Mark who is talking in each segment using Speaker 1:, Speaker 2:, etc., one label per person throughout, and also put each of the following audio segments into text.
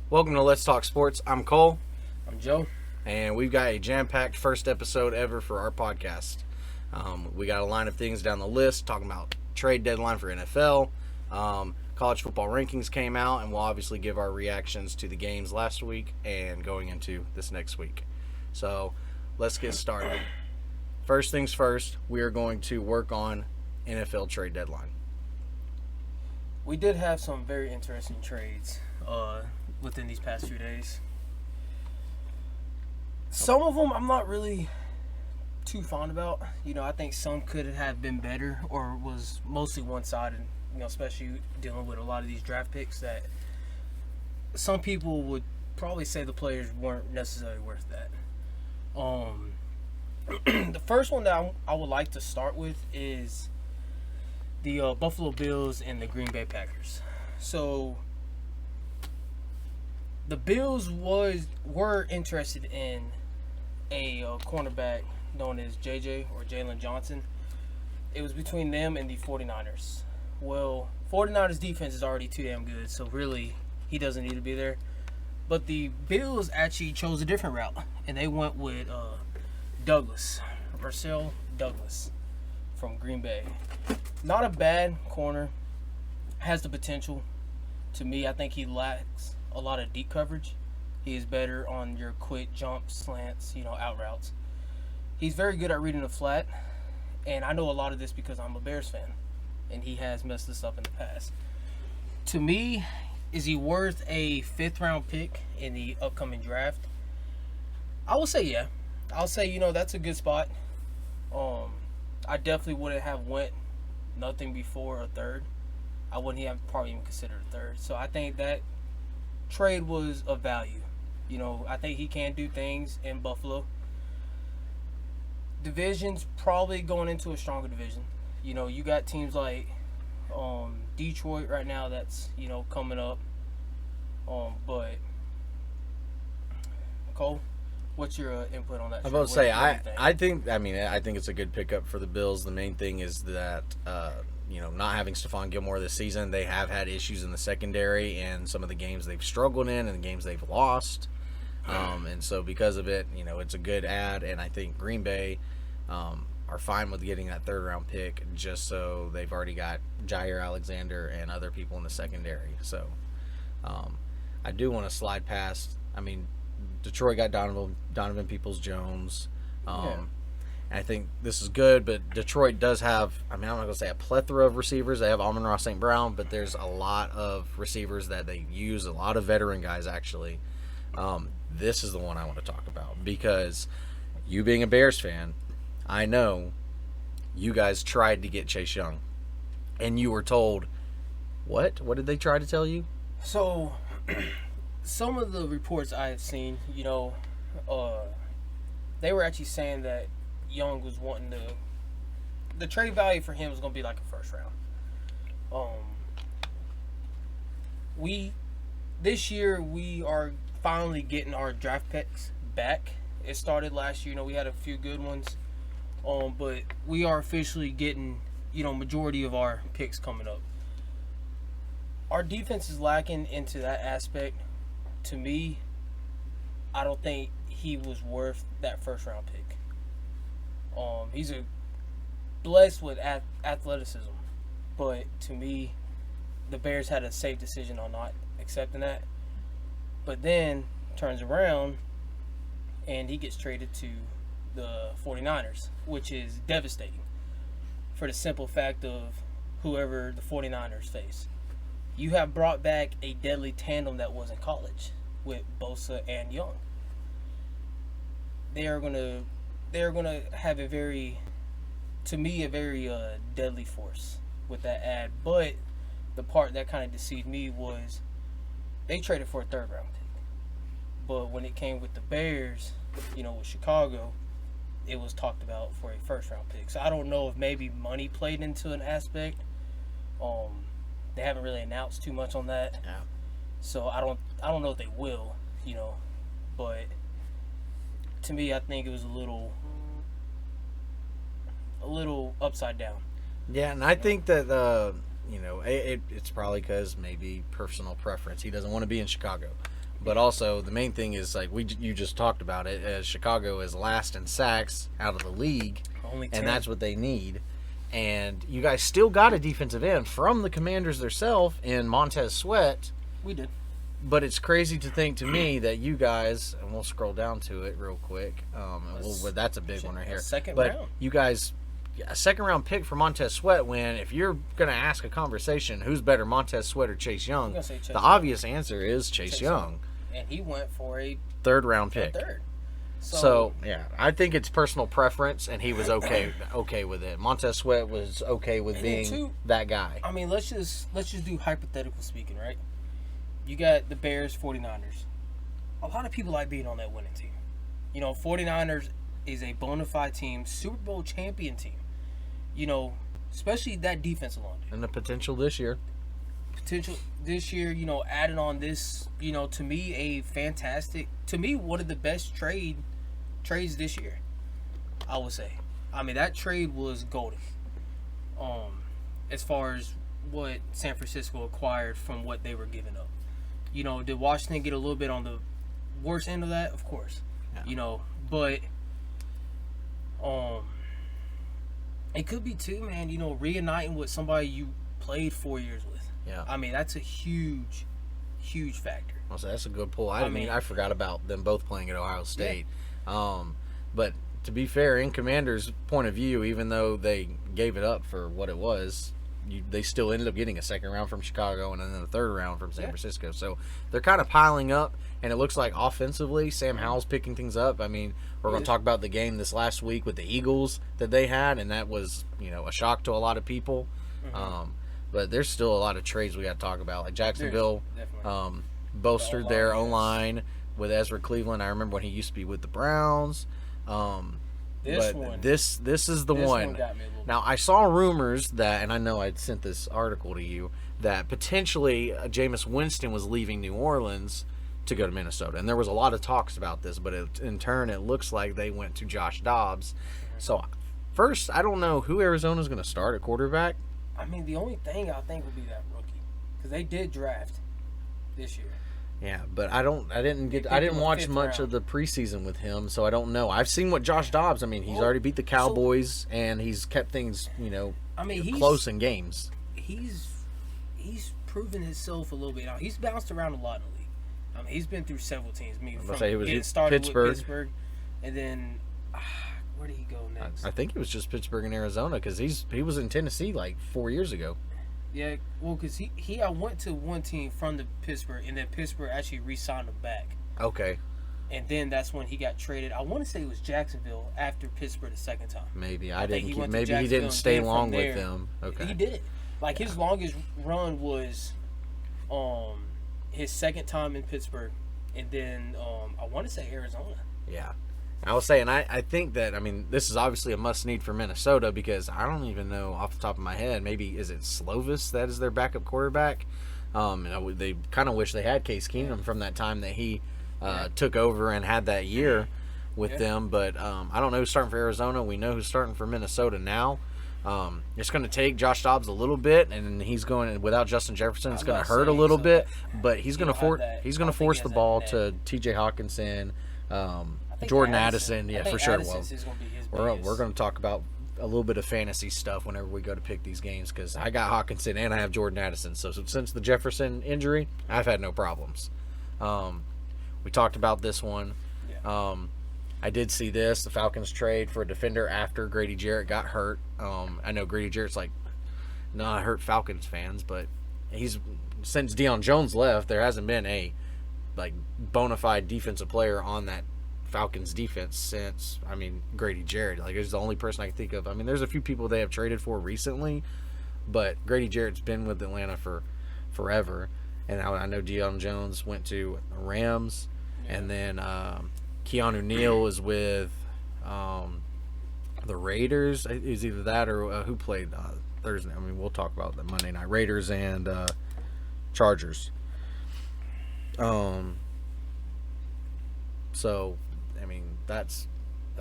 Speaker 1: Welcome to Let's Talk Sports. I'm Cole,
Speaker 2: I'm Joe.
Speaker 1: and we've got a jam-packed first episode ever for our podcast. We got a line of things down the list, talking about trade deadline for NFL. College football rankings came out, and we'll obviously give our reactions to the games last week and going into this next week. So let's get started. First things first, we are going to work on NFL trade deadline.
Speaker 2: We did have some very interesting trades within these past few days. Some of them I'm not really too fond about. I think some could have been better or was mostly one-sided, especially dealing with a lot of these draft picks that some people would probably say the players weren't necessarily worth that. The first one that I would like to start with is the Buffalo Bills and the Green Bay Packers. So the Bills were interested in a cornerback known as JJ or Jalen Johnson. It was between them and the 49ers. Well, 49ers defense is already too damn good, so really he doesn't need to be there. But the Bills actually chose a different route, and they went with Marcel Douglas from Green Bay. Not a bad corner. Has the potential. To me, I think he lacks a lot of deep coverage. He is better on your quick jump, slants, out routes. He's very good at reading the flat, and I know a lot of this because I'm a Bears fan, and he has messed this up in the past. To me, is he worth a 5th-round pick in the upcoming draft? I will say yeah. I'll say, that's a good spot. I definitely wouldn't have went nothing before a 3rd. I wouldn't have probably even considered a 3rd. So I think that trade was of value. I think he can do things in Buffalo. Division's probably going into a stronger division. You got teams like Detroit right now that's, coming up. But Cole, what's your input on that?
Speaker 1: I was about to say, I think it's a good pickup for the Bills. The main thing is that not having Stephon Gilmore this season, they have had issues in the secondary and some of the games they've struggled in and the games they've lost. And so because of it, it's a good ad, and I think Green Bay are fine with getting that 3rd-round pick just so they've already got Jair Alexander and other people in the secondary. So I do want to slide past. Detroit got Donovan Peoples-Jones. And I think this is good, but Detroit does have, I'm not going to say a plethora of receivers. They have Amon-Ra St. Brown, but there's a lot of receivers that they use, a lot of veteran guys actually. This is the one I want to talk about because you being a Bears fan, I know you guys tried to get Chase Young, and you were told, what? What did they try to tell you?
Speaker 2: So, some of the reports I have seen, they were actually saying that Young was wanting the trade value for him was going to be like a 1st round. This year we are finally getting our draft picks back. It started last year. We had a few good ones. But we are officially getting, majority of our picks coming up. Our defense is lacking into that aspect. To me, I don't think he was worth that 1st-round pick. He's blessed with athleticism. But to me, the Bears had a safe decision on not accepting that. But then turns around and he gets traded to the 49ers, which is devastating for the simple fact of whoever the 49ers face. You have brought back a deadly tandem that was in college with Bosa and Young. They are gonna have a very deadly force with that ad. But the part that kind of deceived me was they traded for a 3rd-round pick. But when it came with the Bears, with Chicago, it was talked about for a 1st-round pick. So I don't know if maybe money played into an aspect. They haven't really announced too much on that.
Speaker 1: Yeah.
Speaker 2: So I don't know if they will, but to me I think it was a little upside down.
Speaker 1: Yeah, and I think that it's probably because maybe personal preference. He doesn't want to be in Chicago. But also, the main thing is like you just talked about it. As Chicago is last in sacks out of the league,
Speaker 2: Only 10.
Speaker 1: and that's what they need. And you guys still got a defensive end from the Commanders themselves in Montez Sweat.
Speaker 2: We did.
Speaker 1: But it's crazy to think to me that you guys, and we'll scroll down to it real quick. That's a big one right here.
Speaker 2: Second
Speaker 1: but
Speaker 2: round.
Speaker 1: You guys, a second round pick for Montez Sweat. When if you're going to ask a conversation, who's better, Montez Sweat or Chase Young?
Speaker 2: Chase
Speaker 1: the
Speaker 2: Young.
Speaker 1: Obvious answer is Chase Young.
Speaker 2: And he went for a
Speaker 1: third round pick.
Speaker 2: Third.
Speaker 1: So yeah, I think it's personal preference, and he was okay with it. Montez Sweat was okay with being that guy.
Speaker 2: I mean, let's just do hypothetical speaking, right? You got the Bears, 49ers. A lot of people like being on that winning team. 49ers is a bona fide team, Super Bowl champion team. Especially that defense alone.
Speaker 1: And the potential this year.
Speaker 2: Adding on this, to me, one of the best trades this year, I would say. I mean, that trade was golden. As far as what San Francisco acquired from what they were giving up. Did Washington get a little bit on the worst end of that? Of course.
Speaker 1: Yeah.
Speaker 2: But it could be too, man, reuniting with somebody you played 4 years with.
Speaker 1: Yeah.
Speaker 2: I mean, that's a huge factor.
Speaker 1: So that's a good pull. I forgot about them both playing at Ohio State. Yeah. But to be fair, in Commander's point of view, even though they gave it up for what it was, they still ended up getting a second round from Chicago and then a third round from San Francisco. So they're kind of piling up, and it looks like offensively, Sam Howell's picking things up. I mean, we're going to talk about the game this last week with the Eagles that they had, and that was a shock to a lot of people. Mm-hmm. But there's still a lot of trades we got to talk about. Like Jacksonville bolstered their O-line with Ezra Cleveland. I remember when he used to be with the Browns. This is the one. Now, I saw rumors that, and I know I'd sent this article to you, that potentially Jameis Winston was leaving New Orleans to go to Minnesota. And there was a lot of talks about this, but in turn, it looks like they went to Josh Dobbs. So, first, I don't know who Arizona's going to start at quarterback.
Speaker 2: I mean, the only thing I think would be that rookie, because they did draft this year.
Speaker 1: Yeah, but I didn't watch much of the preseason with him, so I don't know. I've seen what Josh Dobbs. I mean, he's already beat the Cowboys, and he's kept things, close in games.
Speaker 2: He's proven himself a little bit. Now, he's bounced around a lot in the league. I mean, he's been through several teams. He started with Pittsburgh, and then where did he go next?
Speaker 1: I think it was just Pittsburgh and Arizona, because he was in Tennessee like 4 years ago.
Speaker 2: Yeah, well, because he went to one team from the Pittsburgh, and then Pittsburgh actually re-signed him back.
Speaker 1: Okay.
Speaker 2: And then that's when he got traded. I want to say it was Jacksonville after Pittsburgh the second time.
Speaker 1: Maybe he didn't stay long with them. Okay.
Speaker 2: He did. Like his longest run was his second time in Pittsburgh, and then I want to say Arizona.
Speaker 1: Yeah. I was saying, I think that, this is obviously a must-need for Minnesota, because I don't even know off the top of my head, maybe is it Slovis that is their backup quarterback? They kind of wish they had Case Keenum from that time that he took over and had that year with them, but I don't know who's starting for Arizona. We know who's starting for Minnesota now. It's going to take Josh Dobbs a little bit, and he's going without Justin Jefferson. It's going to hurt a little bit, but he's going to force the ball to T.J. Hawkinson. Jordan Addison, for sure. We're going to talk about a little bit of fantasy stuff whenever we go to pick these games, because I got Hawkinson and I have Jordan Addison. So since the Jefferson injury, I've had no problems. We talked about this one. I did see this, the Falcons trade for a defender after Grady Jarrett got hurt. I know Grady Jarrett's not hurt Falcons fans, but since Deion Jones left, there hasn't been a bona fide defensive player on that Falcons defense since Grady Jarrett. It's the only person I can think of. There's a few people they have traded for recently, but Grady Jarrett's been with Atlanta for forever. And I know Deion Jones went to the Rams, and then Keanu Neal is with the Raiders. Is either that or who played Thursday. We'll talk about the Monday night Raiders and Chargers. So that's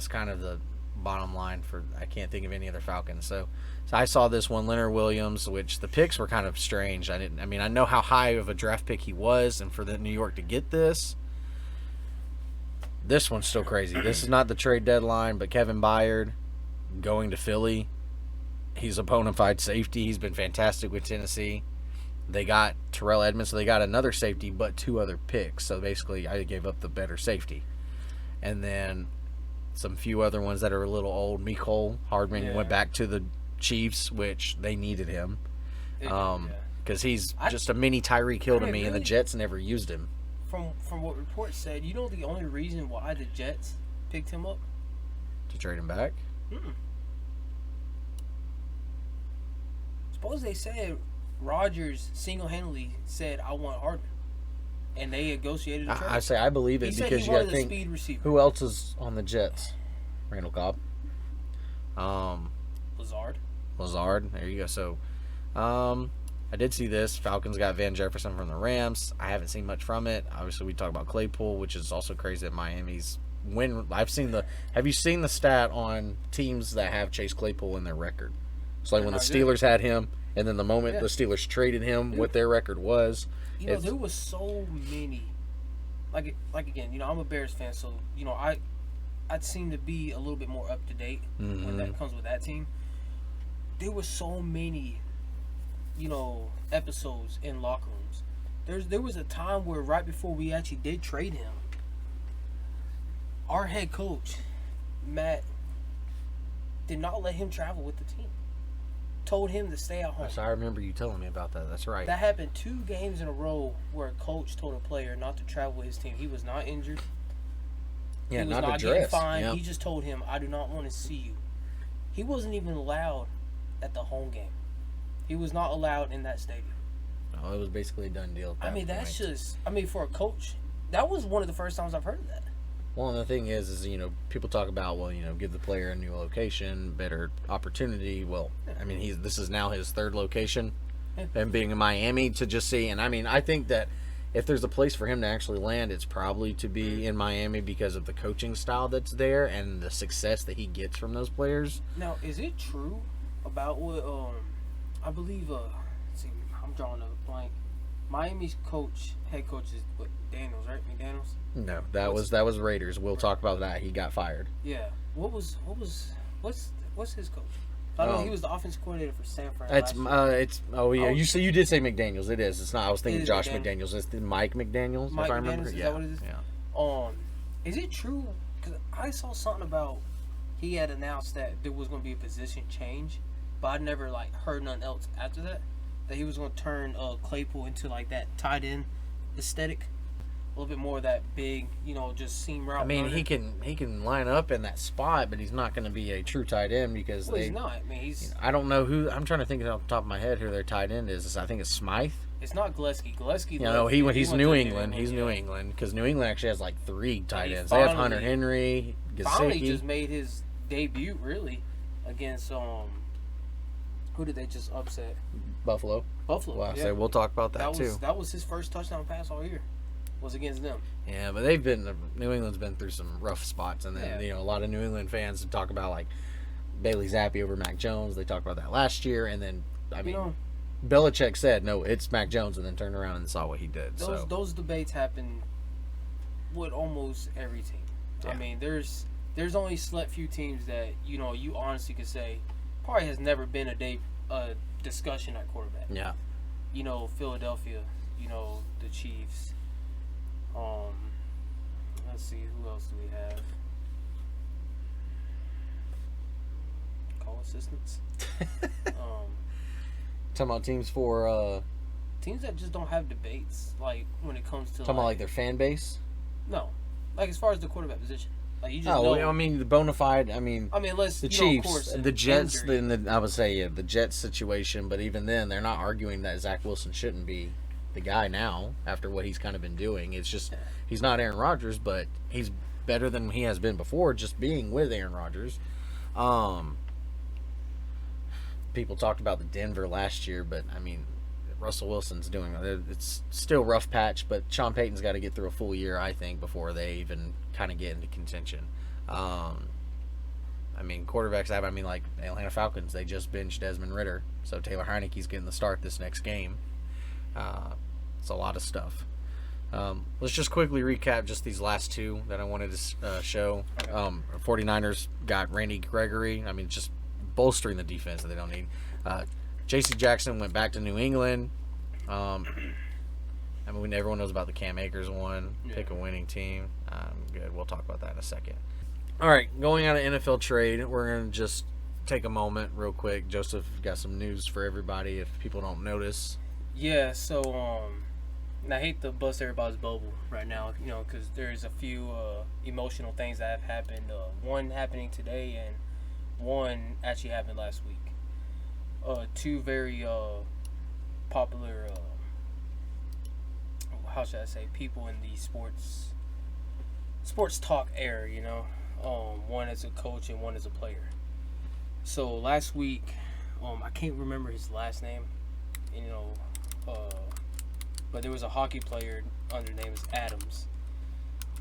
Speaker 1: kind of bottom line for I can't think of any other Falcons. So I saw this one, Leonard Williams, which the picks were kind of strange. I know how high of a draft pick he was, and for the New York to get this one's still crazy. This is not the trade deadline, but Kevin Byard going to Philly. He's a bona fide safety. He's been fantastic with Tennessee. They got Terrell Edmonds, so they got another safety, but 2 other picks. So basically, I gave up the better safety. And then some few other ones that are a little old. Mecole Hardman went back to the Chiefs, which they needed him. Because he's just a mini Tyreek Hill to me, really, and the Jets never used him.
Speaker 2: From what reports said, you know the only reason why the Jets picked him up?
Speaker 1: To trade him back?
Speaker 2: Suppose they said Rodgers single-handedly said, I want Hardman. And they negotiated a trade.
Speaker 1: I believe it because you got to think,
Speaker 2: speed receiver.
Speaker 1: Who else is on the Jets? Randall Cobb. Lazard. There you go. So, I did see this. Falcons got Van Jefferson from the Rams. I haven't seen much from it. Obviously, we talk about Claypool, which is also crazy that Miami's win. Have you seen the stat on teams that have Chase Claypool in their record? So, like when the Steelers had him, and then the moment the Steelers traded him, what their record was.
Speaker 2: There was so many. Like again, I'm a Bears fan, so I'd seem to be a little bit more up to date when that comes with that team. There were so many, episodes in locker rooms. There was a time where right before we actually did trade him, our head coach, Matt, did not let him travel with the team. Told him to stay at home.
Speaker 1: So I remember you telling me about that. That's right.
Speaker 2: That happened 2 games in a row where a coach told a player not to travel with his team. He was not injured.
Speaker 1: Yeah,
Speaker 2: he was not getting fined. Yep. He just told him, I do not want to see you. He wasn't even allowed at the home game. He was not allowed in that stadium.
Speaker 1: No, it was basically a done deal.
Speaker 2: That's just, for a coach, that was one of the first times I've heard of that.
Speaker 1: Well, and the thing is, people talk about, give the player a new location, better opportunity. Well, this is now his 3rd location, and being in Miami to just see. And I think that if there's a place for him to actually land, it's probably to be in Miami because of the coaching style that's there and the success that he gets from those players.
Speaker 2: Now, is it true about what I believe? I'm drawing a blank. Miami's head coach is what, Daniels, right? McDaniels?
Speaker 1: No, that was Raiders. We'll talk about that. He got fired.
Speaker 2: Yeah. What's his coach? I know he was the offensive coordinator for San Fran.
Speaker 1: You did say McDaniels. It is. It's not. I was thinking Josh McDaniels. It's Mike McDaniels. If I remember.
Speaker 2: Is that what it is?
Speaker 1: Yeah.
Speaker 2: Is it true? Because I saw something about he had announced that there was going to be a position change, but I never heard nothing else after that. That he was going to turn Claypool into that tight end aesthetic, a little bit more of that big, just seam route.
Speaker 1: He can line up in that spot, but he's not going to be a true tight end because
Speaker 2: he's not. He's.
Speaker 1: I don't know who. I'm trying to think off the top of my head who their tight end is. I think it's Smythe.
Speaker 2: It's not Gillespie.
Speaker 1: He's New England. He's New England because New England actually has 3 tight ends. They have Hunter Henry.
Speaker 2: Finally, just made his debut really against who did they just upset?
Speaker 1: Buffalo.
Speaker 2: Wow,
Speaker 1: yeah. So we'll talk about that too.
Speaker 2: That was his first touchdown pass all year. Was against them.
Speaker 1: Yeah, but New England's been through some rough spots, and then a lot of New England fans talk about Bailey Zappi over Mac Jones. They talked about that last year, and then Belichick said no, it's Mac Jones, and then turned around and saw what he did.
Speaker 2: Those debates happen with almost every team. Yeah. There's only select few teams that you honestly could say probably has never been a discussion at quarterback.
Speaker 1: Yeah.
Speaker 2: Philadelphia, the Chiefs. Let's see, who else do we have? Call assistants.
Speaker 1: Talking about teams for
Speaker 2: teams that just don't have debates when it comes to
Speaker 1: talking about their fan base.
Speaker 2: No, as far as the quarterback position. You just
Speaker 1: the bona fide.
Speaker 2: Unless
Speaker 1: the Chiefs,
Speaker 2: of course,
Speaker 1: the Jets. I would say the Jets situation, but even then, they're not arguing that Zach Wilson shouldn't be the guy now after what he's kind of been doing. It's just he's not Aaron Rodgers, but he's better than he has been before. Just being with Aaron Rodgers. People talked about the Denver last year, but Russell Wilson's doing it's still rough patch, but Sean Payton's got to get through a full year, I think, before they even kind of get into contention. I mean, quarterbacks have. I mean, like Atlanta Falcons, they just benched Desmond Ritter, so Taylor Heineke's getting the start this next game. It's a lot of stuff. Let's just quickly recap just these last two that I wanted to show. 49ers got Randy Gregory. I mean, just bolstering the defense that they don't need. J.C. Jackson went back to New England. I mean, everyone knows about the Cam Akers one. Pick a winning team. Good. We'll talk about that in a second. All right, going out of NFL trade, we're going to just take a moment real quick. Joseph got some news for everybody if people don't notice.
Speaker 2: Yeah, so and I hate to bust everybody's bubble right now, because there's a few emotional things that have happened. One happening today and one actually happened last week. Two very popular, how should I say, people in the sports talk era, one as a coach and one as a player. So last week, I can't remember his last name, but there was a hockey player under the name is Adams,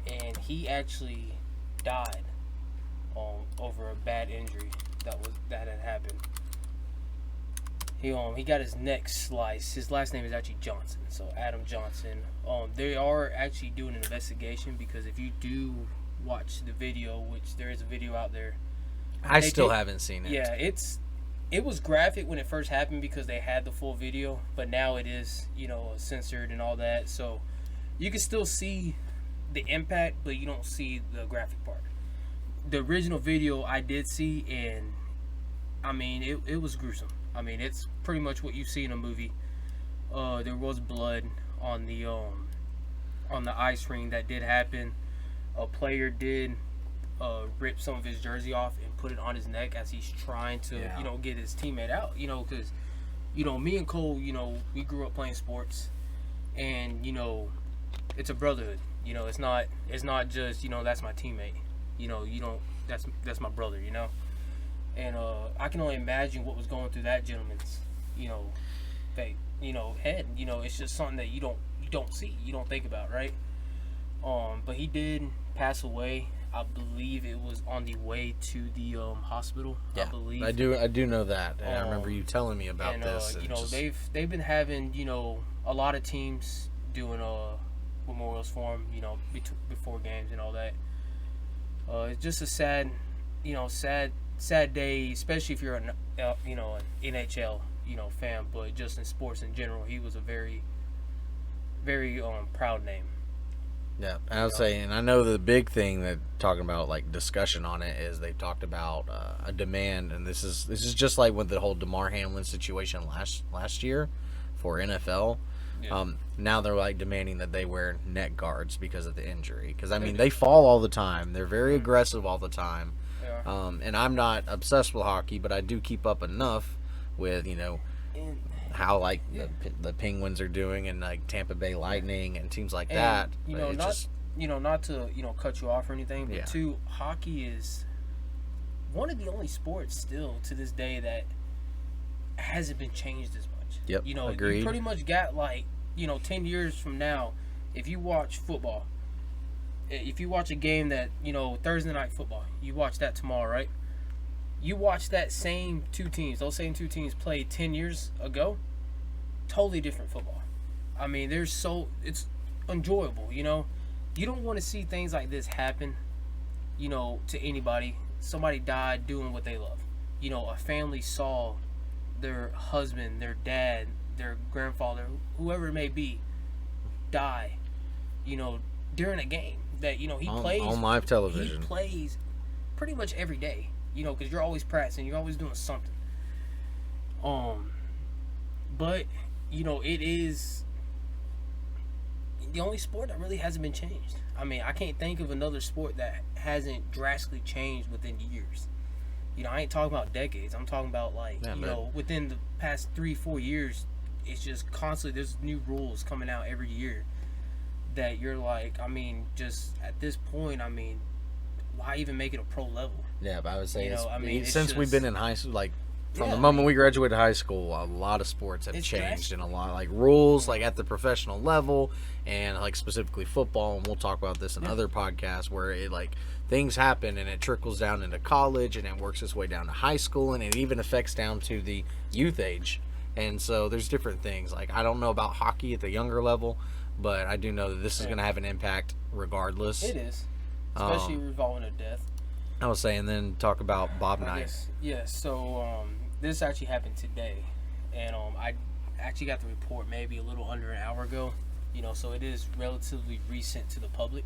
Speaker 2: and he actually died over a bad injury that had happened. He got his neck sliced. His last name is actually Johnson, so Adam Johnson. They are actually doing an investigation, because if you do watch the video, which there is a video out there,
Speaker 1: I still haven't seen it.
Speaker 2: Yeah, it was graphic when it first happened because they had the full video, but now it is, censored and all that. So you can still see the impact, but you don't see the graphic part. The original video I did see, and I mean, it was gruesome. I mean, it's pretty much what you see in a movie. There was blood on the ice ring. That did happen. A player did rip some of his jersey off and put it on his neck as he's trying to, get his teammate out. Because, me and Cole, we grew up playing sports, and it's a brotherhood. It's not just that's my teammate. That's my brother. And I can only imagine what was going through that gentleman's, head. It's just something that you don't see, you don't think about, right? But he did pass away. I believe it was on the way to the hospital.
Speaker 1: Yeah,
Speaker 2: I believe.
Speaker 1: I do know that. And I remember you telling me about this.
Speaker 2: They've been having a lot of teams doing memorials for him. Before games and all that. It's just a sad day, especially if you're an NHL fan, but just in sports in general, he was a very, very proud name.
Speaker 1: Yeah, I would say, and I know the big thing that talking about like discussion on it is they've talked about a demand, and this is just like with the whole DeMar Hamlin situation last year for NFL. Yeah. Now they're like demanding that they wear neck guards because of the injury. Because I mean, they fall all the time. They're very aggressive all the time. Yeah. And I'm not obsessed with hockey, but I do keep up enough with how like the Penguins are doing, and like Tampa Bay Lightning and teams like that.
Speaker 2: Not to cut you off or anything, but too, hockey is one of the only sports still to this day that hasn't been changed as much.
Speaker 1: Yep, agreed.
Speaker 2: You pretty much got 10 years from now, if you watch football, if you watch a game that Thursday night football, you watch that tomorrow, right? You watch that same those same two teams play 10 years ago, totally different football. I mean, it's enjoyable, You don't want to see things like this happen, to anybody. Somebody died doing what they love. A family saw their husband, their dad, their grandfather, whoever it may be, die, during a game that, he plays.
Speaker 1: On live television.
Speaker 2: He plays pretty much every day. Because you're always practicing, you're always doing something. But it is the only sport that really hasn't been changed. I mean, I can't think of another sport that hasn't drastically changed within years. I ain't talking about decades. I'm talking about within the past 3-4 years, it's just constantly there's new rules coming out every year that you're like, I mean, just at this point, I mean, why even make it a pro level?
Speaker 1: Yeah, but I would say
Speaker 2: since
Speaker 1: we've been in high school, like From
Speaker 2: Yeah,
Speaker 1: the
Speaker 2: I
Speaker 1: moment
Speaker 2: mean,
Speaker 1: we graduated high school, a lot of sports have
Speaker 2: it's
Speaker 1: changed,
Speaker 2: drastic.
Speaker 1: and a lot like rules, like at the professional level, and like specifically football. And we'll talk about this in
Speaker 2: Yeah.
Speaker 1: other podcasts where it like things happen and it trickles down into college and it works its way down to high school and it even affects down to the youth age. And so there's different things. Like I don't know about hockey at the younger level, but I do know that this is
Speaker 2: Yeah.
Speaker 1: going to have an impact regardless.
Speaker 2: It is, especially
Speaker 1: Um,
Speaker 2: revolving to death.
Speaker 1: I was saying, then talk about Bob
Speaker 2: I
Speaker 1: Knight.
Speaker 2: guess. Yeah. So this actually happened today, and I actually got the report maybe a little under an hour ago. So it is relatively recent to the public.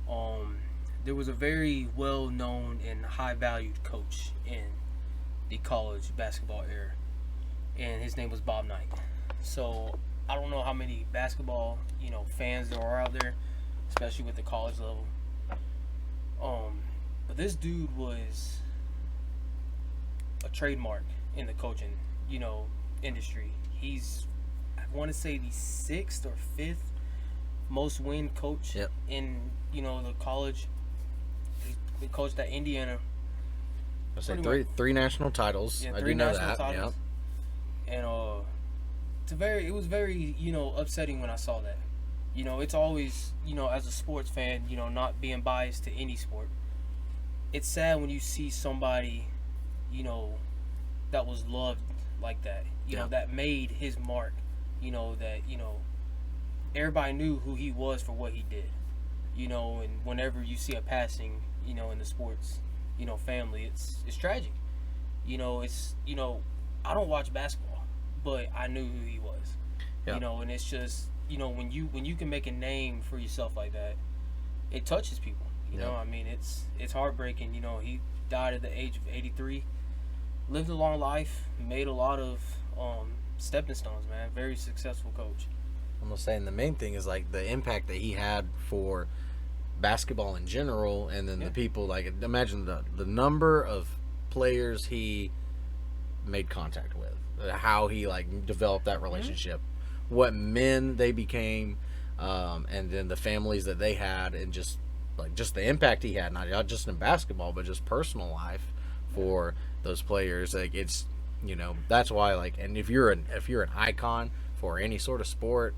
Speaker 2: Um, there was a very well known and high valued coach in the college basketball era, and his name was Bob Knight. So I don't know how many basketball fans there are out there, especially with the college level. But this dude was a trademark in the coaching industry. He's, I want to say, the sixth or fifth most win coach
Speaker 1: Yep.
Speaker 2: in the college. He coached at Indiana.
Speaker 1: I say
Speaker 2: Pretty
Speaker 1: three national titles.
Speaker 2: Yeah,
Speaker 1: I
Speaker 2: three
Speaker 1: do know
Speaker 2: national
Speaker 1: that.
Speaker 2: titles. And it was very upsetting when I saw that. It's always as a sports fan, not being biased to any sport. It's sad when you see somebody, that was loved like that. That made his mark. That everybody knew who he was for what he did. And whenever you see a passing, in the sports, family, it's tragic. It's I don't watch basketball, but I knew who he was.
Speaker 1: Yeah.
Speaker 2: And it's just when you can make a name for yourself like that, it touches people. I mean, it's heartbreaking. He died at the age of 83. Lived a long life, made a lot of stepping stones. Man, very successful coach.
Speaker 1: I'm just saying the main thing is like the impact that he had for basketball in general, and then the people, like, imagine the number of players he made contact with, how he like developed that relationship, what men they became, and then the families that they had, and just the impact he had, not just in basketball but just personal life for those players. Like it's that's why, like, and if you're an icon for any sort of sport,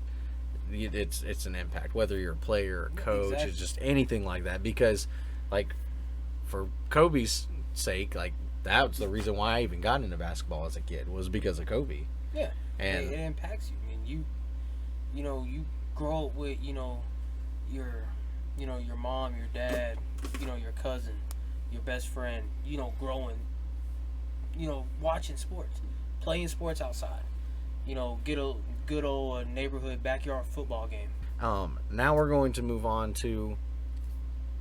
Speaker 1: it's an impact, whether you're a player or coach.
Speaker 2: Exactly.
Speaker 1: It's just anything like that, because like for Kobe's sake, like that's the reason why I even got into basketball as a kid, was because of Kobe.
Speaker 2: Yeah,
Speaker 1: And
Speaker 2: it impacts you. I mean, you grow up with your mom, your dad, your cousin, your best friend, growing, watching sports, playing sports outside, get a good old neighborhood backyard football game.
Speaker 1: now we're going to move on to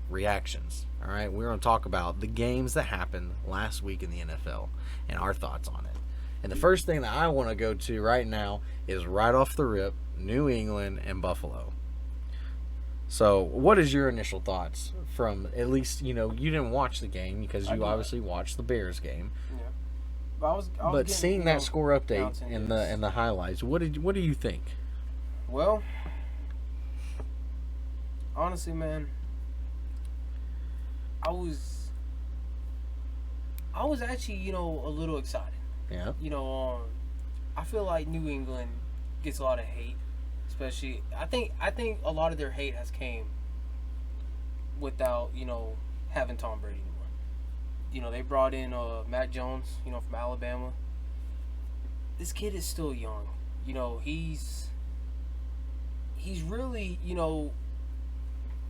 Speaker 1: reactions. All right, we're going to talk about the games that happened last week in the NFL and our thoughts on it. And the first thing that I want to go to right now is right off the rip, New England and Buffalo. So, what is your initial thoughts from, at least, you didn't watch the game because
Speaker 2: I
Speaker 1: you
Speaker 2: did.
Speaker 1: obviously watched the Bears game.
Speaker 2: Yeah, but I was
Speaker 1: But
Speaker 2: getting,
Speaker 1: seeing that score update
Speaker 2: bouncing
Speaker 1: and
Speaker 2: this.
Speaker 1: the highlights, what do you think?
Speaker 2: Well, honestly, man, I was actually, a little excited.
Speaker 1: Yeah.
Speaker 2: I feel like New England gets a lot of hate, especially I think a lot of their hate has came without, having Tom Brady anymore. They brought in Mac Jones, from Alabama. This kid is still young. He's really,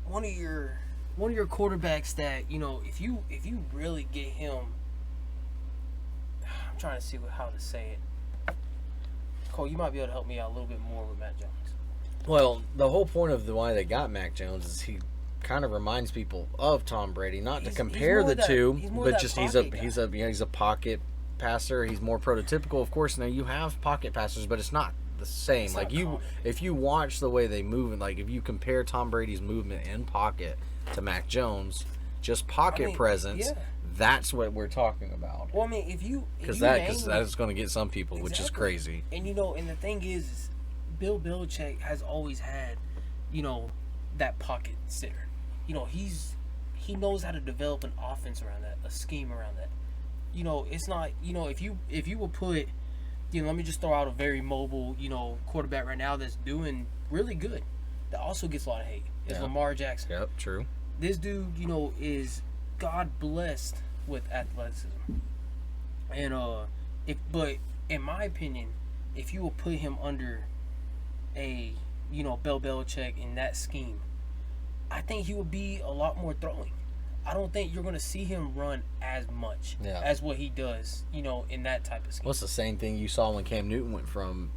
Speaker 2: one of your quarterbacks that, if you really get him, I'm trying to see how to say it. Cole, you might be able to help me out a little bit more with Mac Jones.
Speaker 1: Well, the whole point of why they got Mac Jones is he kind of reminds people of Tom Brady. Not to compare the two, but just he's a pocket passer. He's more prototypical. Of course, now you have pocket passers, but it's not the same.
Speaker 2: It's
Speaker 1: like
Speaker 2: not common.
Speaker 1: if you watch the way they move, and like if you compare Tom Brady's movement in pocket to Mac Jones, just pocket presence.
Speaker 2: Yeah.
Speaker 1: That's what we're talking about.
Speaker 2: Well, I mean, because
Speaker 1: that's going to get some people, which is
Speaker 2: Exactly.
Speaker 1: crazy.
Speaker 2: And and the thing is Bill Belichick has always had, that pocket sitter. He knows how to develop an offense around that, a scheme around that. it's not, if you will put, let me just throw out a very mobile, quarterback right now that's doing really good. That also gets a lot of hate. Is
Speaker 1: Yeah.
Speaker 2: Lamar Jackson.
Speaker 1: Yep, true.
Speaker 2: This dude, is God blessed with athleticism. And but in my opinion, if you will put him under a, Bill Belichick in that scheme, I think he would be a lot more throwing. I don't think you're going to see him run as much as what he does, in that type of scheme.
Speaker 1: Well, it's the same thing you saw when Cam Newton went from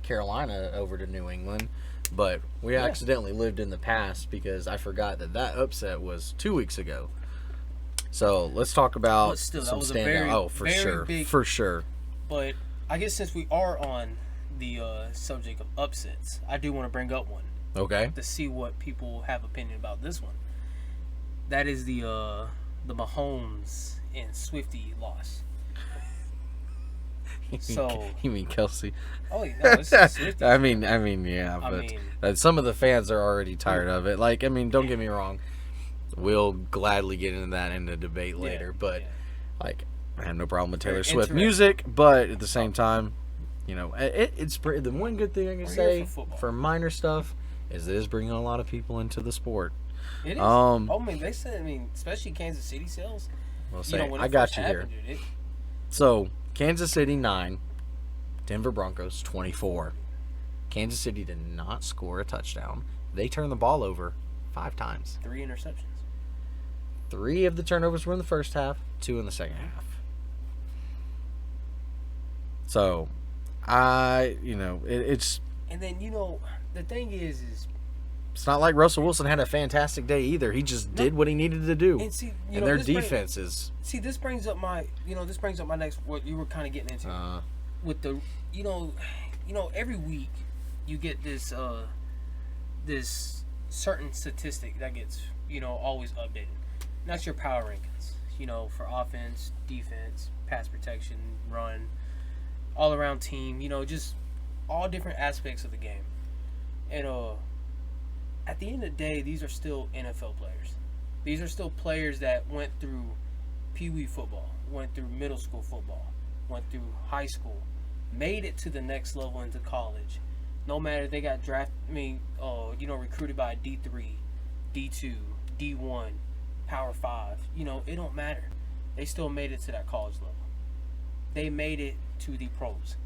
Speaker 1: Carolina over to New England. But we accidentally lived in the past because I forgot that upset was 2 weeks ago. So let's talk about
Speaker 2: But still, that
Speaker 1: some
Speaker 2: was a
Speaker 1: standout.
Speaker 2: very, very big-
Speaker 1: for sure.
Speaker 2: But I guess since we are on the subject of upsets, I do want to bring up one
Speaker 1: Okay.
Speaker 2: to see what people have opinion about this one. That is the Mahomes and Swiftie loss. So
Speaker 1: You mean Kelsey?
Speaker 2: no, it's Swiftie.
Speaker 1: I mean, yeah,
Speaker 2: I
Speaker 1: but
Speaker 2: mean-
Speaker 1: some of the fans are already tired of it. Like, I mean, don't get me wrong. We'll gladly get into that in the debate later, but like, I have no problem with Taylor
Speaker 2: Very
Speaker 1: Swift
Speaker 2: interesting.
Speaker 1: music, but at the same time, it's the one good thing I can
Speaker 2: We're
Speaker 1: say
Speaker 2: here for football.
Speaker 1: for minor stuff is it is bringing a lot of people into the sport.
Speaker 2: It is. They said, especially Kansas City sales.
Speaker 1: Well, say,
Speaker 2: When
Speaker 1: I
Speaker 2: it
Speaker 1: got
Speaker 2: first
Speaker 1: you here.
Speaker 2: happened, dude,
Speaker 1: So, Kansas City 9, Denver Broncos 24. Kansas City did not score a touchdown. They turned the ball over 5 times.
Speaker 2: 3 interceptions.
Speaker 1: 3 of the turnovers were in the first half, 2 in the second half. So, it's
Speaker 2: And then, the thing is
Speaker 1: it's not like Russell Wilson had a fantastic day either. He just did what he needed to do.
Speaker 2: and see,
Speaker 1: And their
Speaker 2: this
Speaker 1: defense is
Speaker 2: this brings up my next, what you were kind of getting into with the, every week you get this this certain statistic that gets, always updated. And that's your power rankings, for offense, defense, pass protection, run, all around team, just all different aspects of the game. And at the end of the day, these are still NFL players. These are still players that went through Pee Wee football, went through middle school football, went through high school, made it to the next level into college. No matter if they got recruited by a D3, D2, D1, Power 5. It don't matter. They still made it to that college level. They made it to the pros.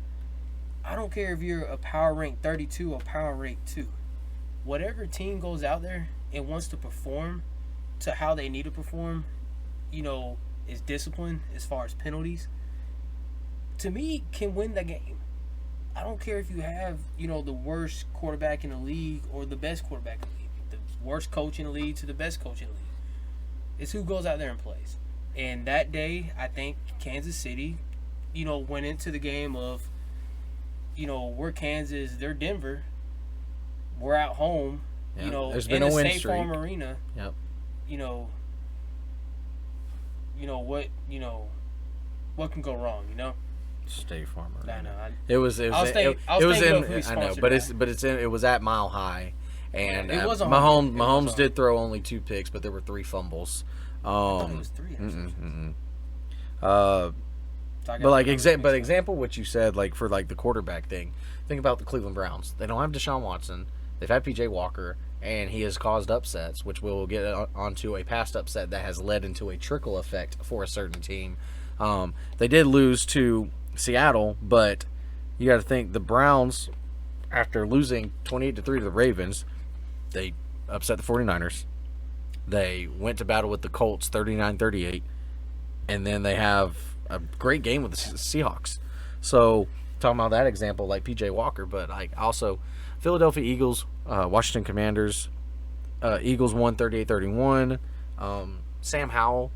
Speaker 2: I don't care if you're a power rank 32 or power rank 2. Whatever team goes out there and wants to perform to how they need to perform, is disciplined as far as penalties, to me, can win the game. I don't care if you have, the worst quarterback in the league or the best quarterback in the league. The worst coach in the league to the best coach in the league. It's who goes out there and plays. And that day, I think Kansas City, went into the game of, we're Kansas, they're Denver. We're at home,
Speaker 1: Yeah, there's been
Speaker 2: in
Speaker 1: a
Speaker 2: the
Speaker 1: win
Speaker 2: State Farm
Speaker 1: streak.
Speaker 2: Arena.
Speaker 1: Yep.
Speaker 2: What can go wrong,
Speaker 1: State Farm
Speaker 2: I
Speaker 1: Arena.
Speaker 2: know.
Speaker 1: It was
Speaker 2: I was thinking of who
Speaker 1: I know,
Speaker 2: sponsored
Speaker 1: but
Speaker 2: that.
Speaker 1: it was at Mile High, and
Speaker 2: It was a home game. It was
Speaker 1: Mahomes
Speaker 2: a-
Speaker 1: did throw only 2 picks, but there were 3 fumbles.
Speaker 2: I thought it was 3 interceptions.
Speaker 1: Uh,
Speaker 2: So I
Speaker 1: but
Speaker 2: got
Speaker 1: like
Speaker 2: the numbers mixed up.
Speaker 1: example what you said, like for like the quarterback thing. Think about the Cleveland Browns. They don't have Deshaun Watson. They've had PJ Walker, and he has caused upsets, which we'll get onto a past upset that has led into a trickle effect for a certain team. They did lose to Seattle, but you got to think the Browns, after losing 28-3 to the Ravens, they upset the 49ers. They went to battle with the Colts 39-38, and then they have a great game with the Seahawks. So talking about that example, like PJ Walker, but like also Philadelphia Eagles, Washington Commanders, Eagles won 38-31. Sam Howell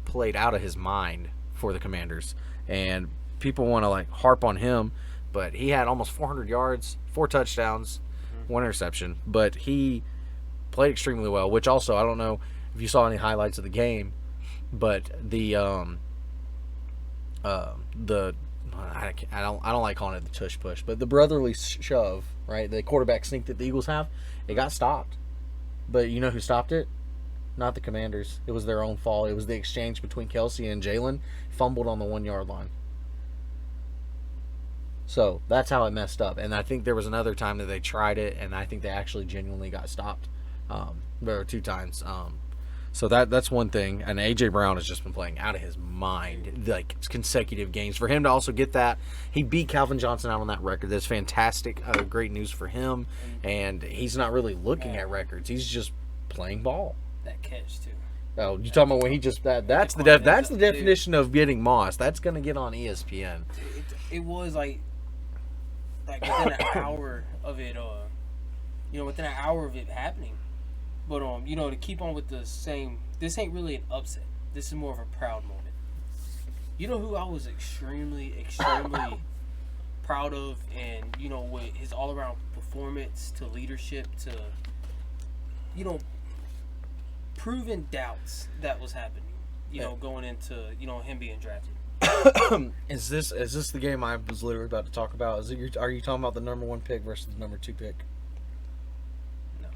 Speaker 1: played out of his mind for the Commanders, and people want to like harp on him, but he had almost 400 yards, 4 touchdowns, 1 interception, but he played extremely well. Which also, I don't know if you saw any highlights of the game, but I don't like calling it the tush push, but the brotherly shove, right? The quarterback sneak that the Eagles have, it got stopped. But you know who stopped it? not the Commanders. It was their own fault. It was the exchange between Kelsey and Jalen. Fumbled on the 1 yard line. So that's how it messed up. And I think there was another time that they tried it, and I think they actually genuinely got stopped. There were 2 times. So that's one thing. And A.J. Brown has just been playing out of his mind, like consecutive games. For him to also get that, he beat Calvin Johnson out on that record. That's fantastic. Great news for him. And he's not really looking at records. He's just playing ball.
Speaker 2: That catch too.
Speaker 1: Oh, you talking about when he just that's the definition of getting moss. That's gonna get on ESPN.
Speaker 2: It was like within an hour of it, within an hour of it happening. But to keep on with the same, this ain't really an upset. This is more of a proud moment. You know who I was extremely proud of, and with his all around performance to leadership to proven doubts that was happening. Going into him being drafted.
Speaker 1: Is this the game I was literally about to talk about? Are you talking about the number 1 pick versus the number 2 pick?
Speaker 2: No.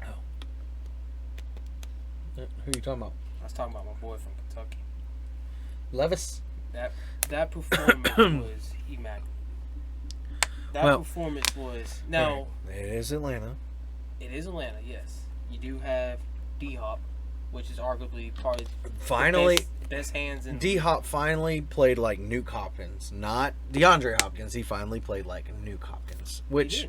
Speaker 1: Oh. Who are you talking about?
Speaker 2: I was talking about my boy from Kentucky.
Speaker 1: Levis?
Speaker 2: That performance was immaculate. That performance was now.
Speaker 1: It is Atlanta.
Speaker 2: It is Atlanta. Yes, you do have D-Hop, which is arguably probably
Speaker 1: finally
Speaker 2: the best hands in.
Speaker 1: D-Hop finally played like Nuke Hopkins, not DeAndre Hopkins. He finally played like Nuke Hopkins, which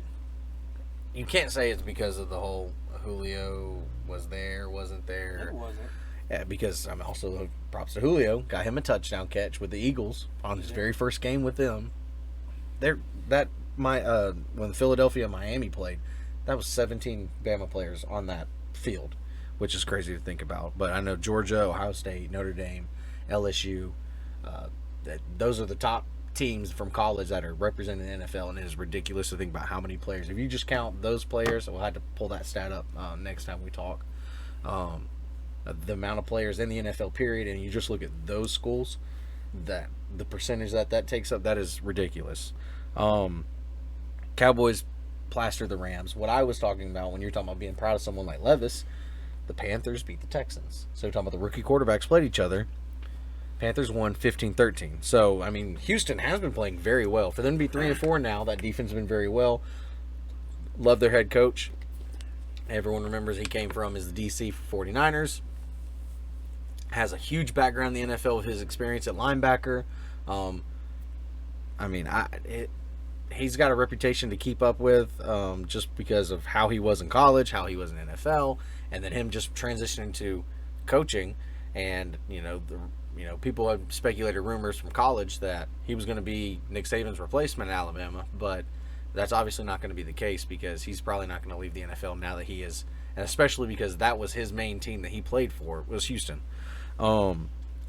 Speaker 1: you can't say it's because of the whole Julio was there, wasn't there.
Speaker 2: It wasn't.
Speaker 1: Yeah, because I'm also props to Julio, got him a touchdown catch with the Eagles on his very first game with them. When Philadelphia and Miami played, that was 17 Bama players on that field, which is crazy to think about. But I know Georgia, Ohio State, Notre Dame, LSU, those are the top teams from college that are representing the NFL, and it is ridiculous to think about how many players. If you just count those players, we'll have to pull that stat up next time we talk. The amount of players in the NFL period, and you just look at those schools, that the percentage that takes up, that is ridiculous. Cowboys plaster the Rams. What I was talking about when you're talking about being proud of someone like Levis, the Panthers beat the Texans. So you're talking about the rookie quarterbacks played each other. Panthers won 15-13. So, I mean, Houston has been playing very well. For them to be 3-4 now, that defense has been very well. Love their head coach. Everyone remembers he came from is the DC for 49ers. Has a huge background in the NFL with his experience at linebacker. He's got a reputation to keep up with just because of how he was in college, how he was in NFL, and then him just transitioning to coaching. And people have speculated rumors from college that he was going to be Nick Saban's replacement at Alabama, but that's obviously not going to be the case because he's probably not going to leave the NFL now that he is, and especially because that was his main team that he played for was Houston.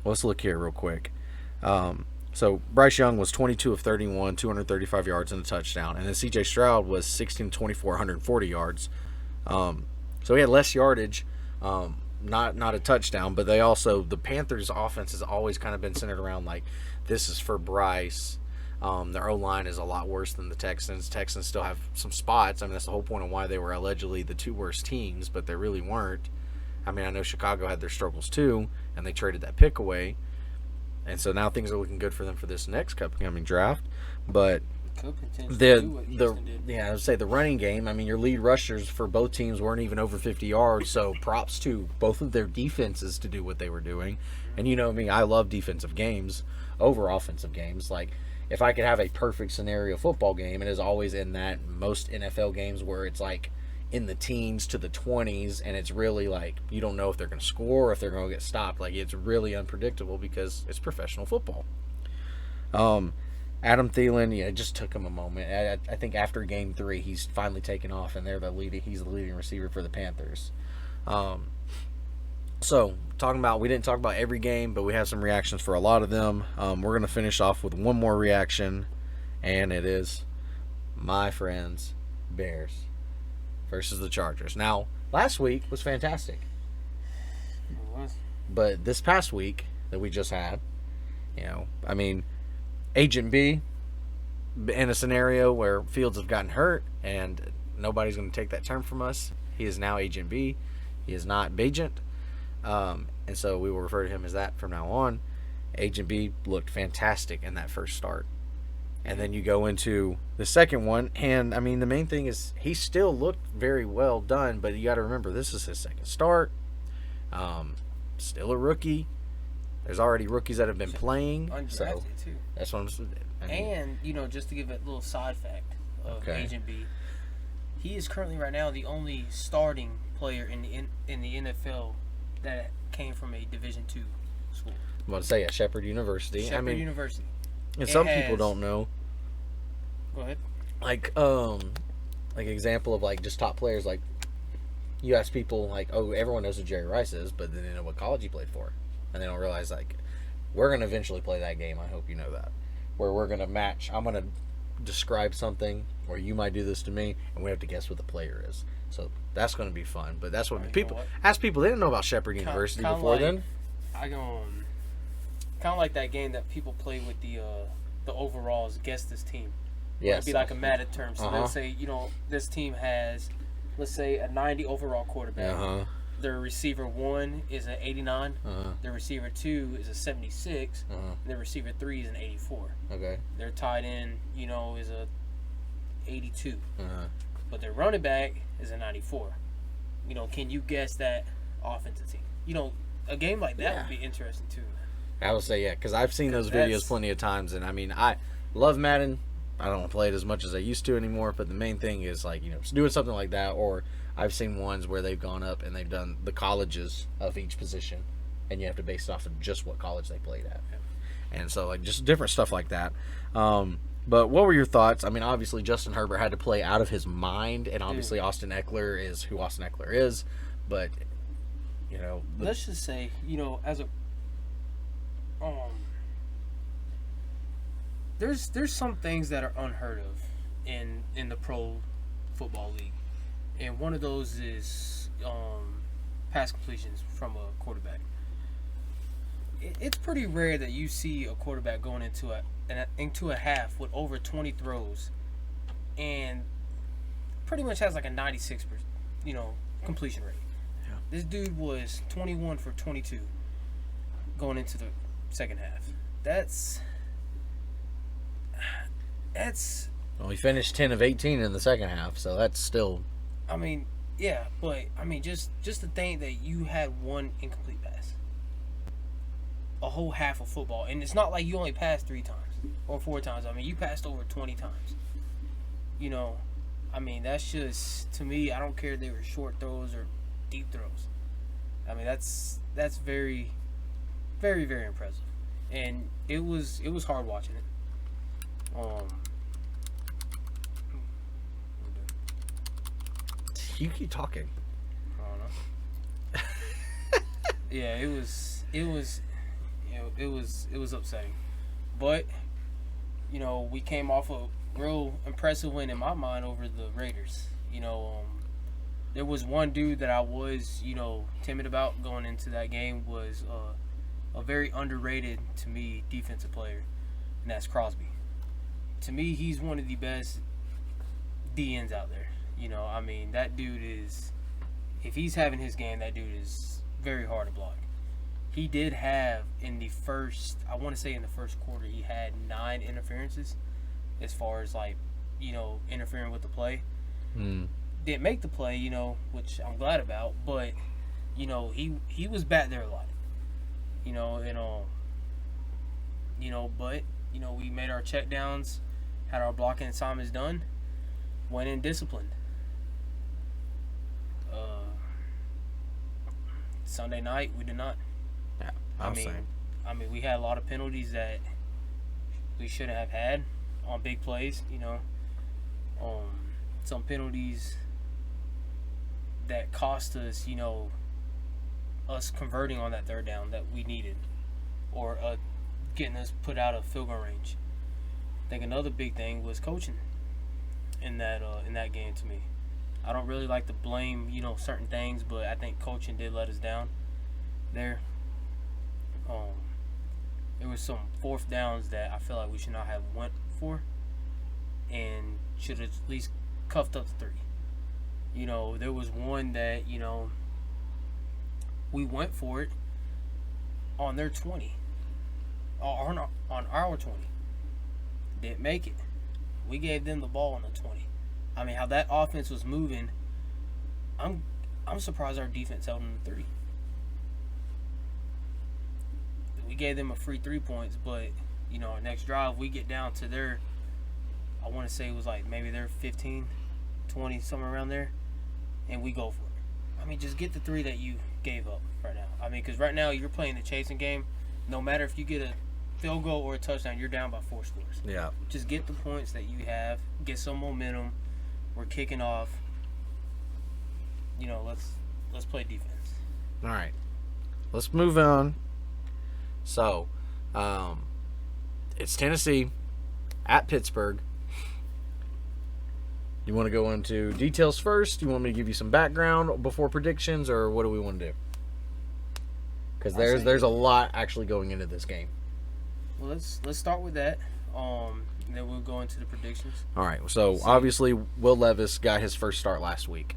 Speaker 1: Let's look here real quick. So Bryce Young was 22 of 31, 235 yards and a touchdown, and then C.J. Stroud was 16 24, 140 yards. So he had less yardage, not a touchdown, but the Panthers' offense has always kind of been centered around like this is for Bryce. Their O-line is a lot worse than the Texans. Texans still have some spots. I mean, that's the whole point of why they were allegedly the 2 worst teams, but they really weren't. I mean, I know Chicago had their struggles too, and they traded that pick away. And so now things are looking good for them for this next upcoming draft. But
Speaker 2: I
Speaker 1: would say the running game, I mean, your lead rushers for both teams weren't even over 50 yards, so props to both of their defenses to do what they were doing. And you know me, I love defensive games over offensive games. Like, if I could have a perfect scenario football game, it is always in that most NFL games where it's like in the teens to the 20s, and it's really like you don't know if they're going to score or if they're going to get stopped. Like, it's really unpredictable because it's professional football. Adam Thielen, it just took him a moment. I think after game 3, he's finally taken off, and he's the leading receiver for the Panthers. So, we didn't talk about every game, but we have some reactions for a lot of them. We're going to finish off with one more reaction, and it is my friends, Bears versus the Chargers. Now, last week was fantastic.
Speaker 2: It was.
Speaker 1: But this past week that we just had, Agent B, in a scenario where Fields have gotten hurt, and nobody's going to take that term from us, he is now Agent B. He is not Bajent. And so we will refer to him as that from now on. Agent B looked fantastic in that first start. And then you go into the second one, and I mean, the main thing is he still looked very well done, but you got to remember this is his second start. Still a rookie. There's already rookies that have been playing,
Speaker 2: Undrafted
Speaker 1: so
Speaker 2: too.
Speaker 1: that's what I'm saying. I mean,
Speaker 2: And just to give a little side fact of Agent B, he is currently right now the only starting player in the NFL that came from a Division II school.
Speaker 1: I'm about to say at Shepherd University.
Speaker 2: Shepherd University.
Speaker 1: And some people don't know.
Speaker 2: Go ahead.
Speaker 1: Like example of like just top players. Like you ask people like, oh, everyone knows who Jerry Rice is, but they know what college he played for, and they don't realize like we're gonna eventually play that game. I hope you know that, where we're gonna match. I'm gonna describe something, or you might do this to me, and we have to guess what the player is. So that's gonna be fun. But that's what people ask people. They didn't know about Shepherd University before
Speaker 2: like,
Speaker 1: then.
Speaker 2: Kind of like that game that people play with the overalls. Guess this team.
Speaker 1: Yes.
Speaker 2: It'd be like a Madden term. So they'll say, this team has, let's say, a 90 overall quarterback. Their receiver 1 is an 89. Their receiver 2 is a 76. And their receiver 3 is an 84. Okay. Their tight end, is a 82. But their running back is a 94. Can you guess that offensive team? A game like that would be interesting too.
Speaker 1: I would say, yeah, because I've seen those videos plenty of times, and I mean, I love Madden. I don't play it as much as I used to anymore, but the main thing is like doing something like that. Or I've seen ones where they've gone up and they've done the colleges of each position, and you have to base it off of just what college they played at, and so like just different stuff like that. But what were your thoughts? I mean, obviously Justin Herbert had to play out of his mind, and obviously Austin Eckler is who Austin Eckler is, but
Speaker 2: let's just say as a there's some things that are unheard of in the pro football league, and one of those is pass completions from a quarterback. It's pretty rare that you see a quarterback going into a half with over 20 throws, and pretty much has like a 96% completion rate. Yeah. This dude was 21 for 22 going into the second half. That's
Speaker 1: well, he finished 10 of 18 in the second half, so that's still.
Speaker 2: I mean, yeah, but I mean, just to think that you had one incomplete pass, a whole half of football, and it's not like you only passed 3 times or 4 times. I mean, you passed over 20 times. I mean, that's just, to me, I don't care if they were short throws or deep throws. I mean, that's very, very, very impressive, and it was hard watching it.
Speaker 1: You keep talking.
Speaker 2: I don't know. Yeah, it was upsetting, but we came off a real impressive win in my mind over the Raiders. There was one dude that I was timid about going into that game, was a very underrated to me defensive player, and that's Crosby. To me, he's one of the best DNs out there. I mean, that dude is, if he's having his game, that dude is very hard to block. He did have in the first quarter, he had 9 interferences as far as interfering with the play. Didn't make the play, which I'm glad about, but he was back there a lot. But we made our check downs, had our blocking assignments done, went in disciplined. Sunday night, we did not.
Speaker 1: Yeah,
Speaker 2: I mean, we had a lot of penalties that we shouldn't have had on big plays. Some penalties that cost us, us converting on that third down that we needed, or getting us put out of field goal range. I think another big thing was coaching in that game to me. I don't really like to blame, certain things, but I think coaching did let us down there. There was some fourth downs that I feel like we should not have went for, and should have at least cuffed up the 3. There was one that, we went for it on their 20, on our 20. Didn't make it. We gave them the ball on the 20. I mean, how that offense was moving, I'm surprised our defense held them to 3. We gave them a free 3 points, but our next drive we get down to their, I want to say it was like maybe they're 15, 20, somewhere around there, and we go for it. I mean, just get the 3 that you gave up right now. I mean, because right now you're playing the chasing game. No matter if you get a field goal or a touchdown, you're down by 4 scores.
Speaker 1: Yeah.
Speaker 2: Just get the points that you have. Get some momentum. We're kicking off. Let's play defense.
Speaker 1: All right. Let's move on. So, it's Tennessee at Pittsburgh. You want to go into details first? You want me to give you some background before predictions, or what do we want to do? Because there's a lot actually going into this game.
Speaker 2: Well, let's start with that. And then we'll go into the predictions.
Speaker 1: All right. So obviously, Will Levis got his first start last week.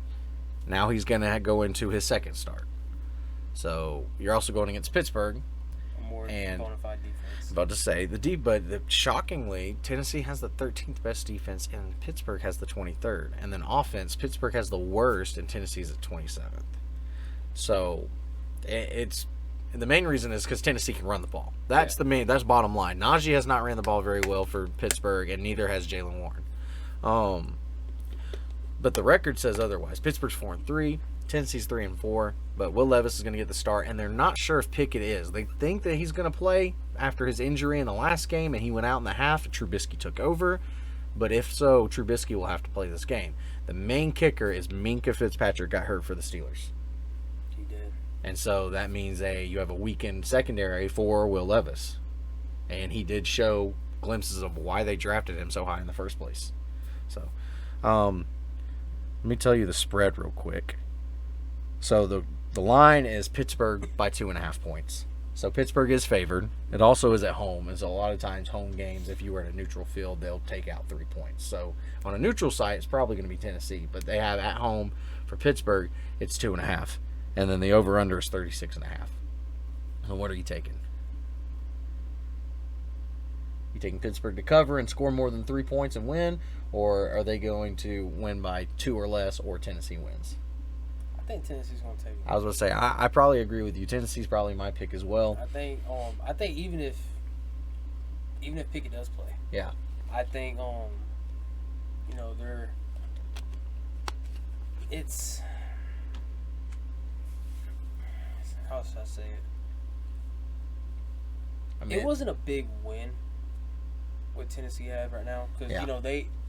Speaker 1: Now he's going to go into his second start. So you're also going against Pittsburgh.
Speaker 2: A more bona fide defense.
Speaker 1: About to say but shockingly, Tennessee has the 13th best defense, and Pittsburgh has the 23rd. And then offense, Pittsburgh has the worst, and Tennessee's at 27th. So it's the main reason is because Tennessee can run the ball. That's that's bottom line. Najee has not ran the ball very well for Pittsburgh, and neither has Jalen Warren. But the record says otherwise. Pittsburgh's 4-3, Tennessee's 3-4. But Will Levis is going to get the start, and they're not sure if Pickett is. They think that he's going to play after his injury in the last game, and he went out in the half. And Trubisky took over. But if so, Trubisky will have to play this game. The main kicker is Minkah Fitzpatrick got hurt for the Steelers.
Speaker 2: He did.
Speaker 1: And so that means you have a weakened secondary for Will Levis. And he did show glimpses of why they drafted him so high in the first place. So, let me tell you the spread real quick. So the line is Pittsburgh by 2.5 points. So Pittsburgh is favored. It also is at home. And so a lot of times home games, if you were at a neutral field, they'll take out 3 points. So on a neutral site, it's probably going to be Tennessee. But they have at home for Pittsburgh, it's 2.5. And then the over-under is 36.5. So what are you taking? You taking Pittsburgh to cover and score more than 3 points and win? Or are they going to win by 2 or less, or Tennessee wins?
Speaker 2: I think Tennessee's going to take it.
Speaker 1: I was going to say, I probably agree with you. Tennessee's probably my pick as well.
Speaker 2: I think even if Pickett does play,
Speaker 1: yeah,
Speaker 2: I think it's, how should I say it?
Speaker 1: I mean,
Speaker 2: it wasn't a big win what Tennessee had right now because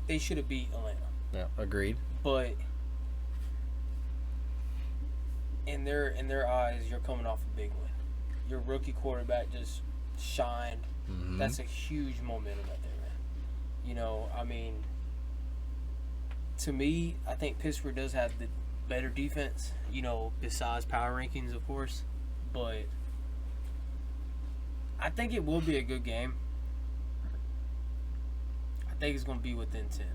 Speaker 2: they should have beat Atlanta.
Speaker 1: Yeah, agreed.
Speaker 2: But in their eyes, you're coming off a big win. Your rookie quarterback just shined.
Speaker 1: Mm-hmm.
Speaker 2: That's a huge momentum right there, man. I mean, to me, I think Pittsburgh does have the better defense, besides power rankings, of course. But I think it will be a good game. I think it's going to be within 10.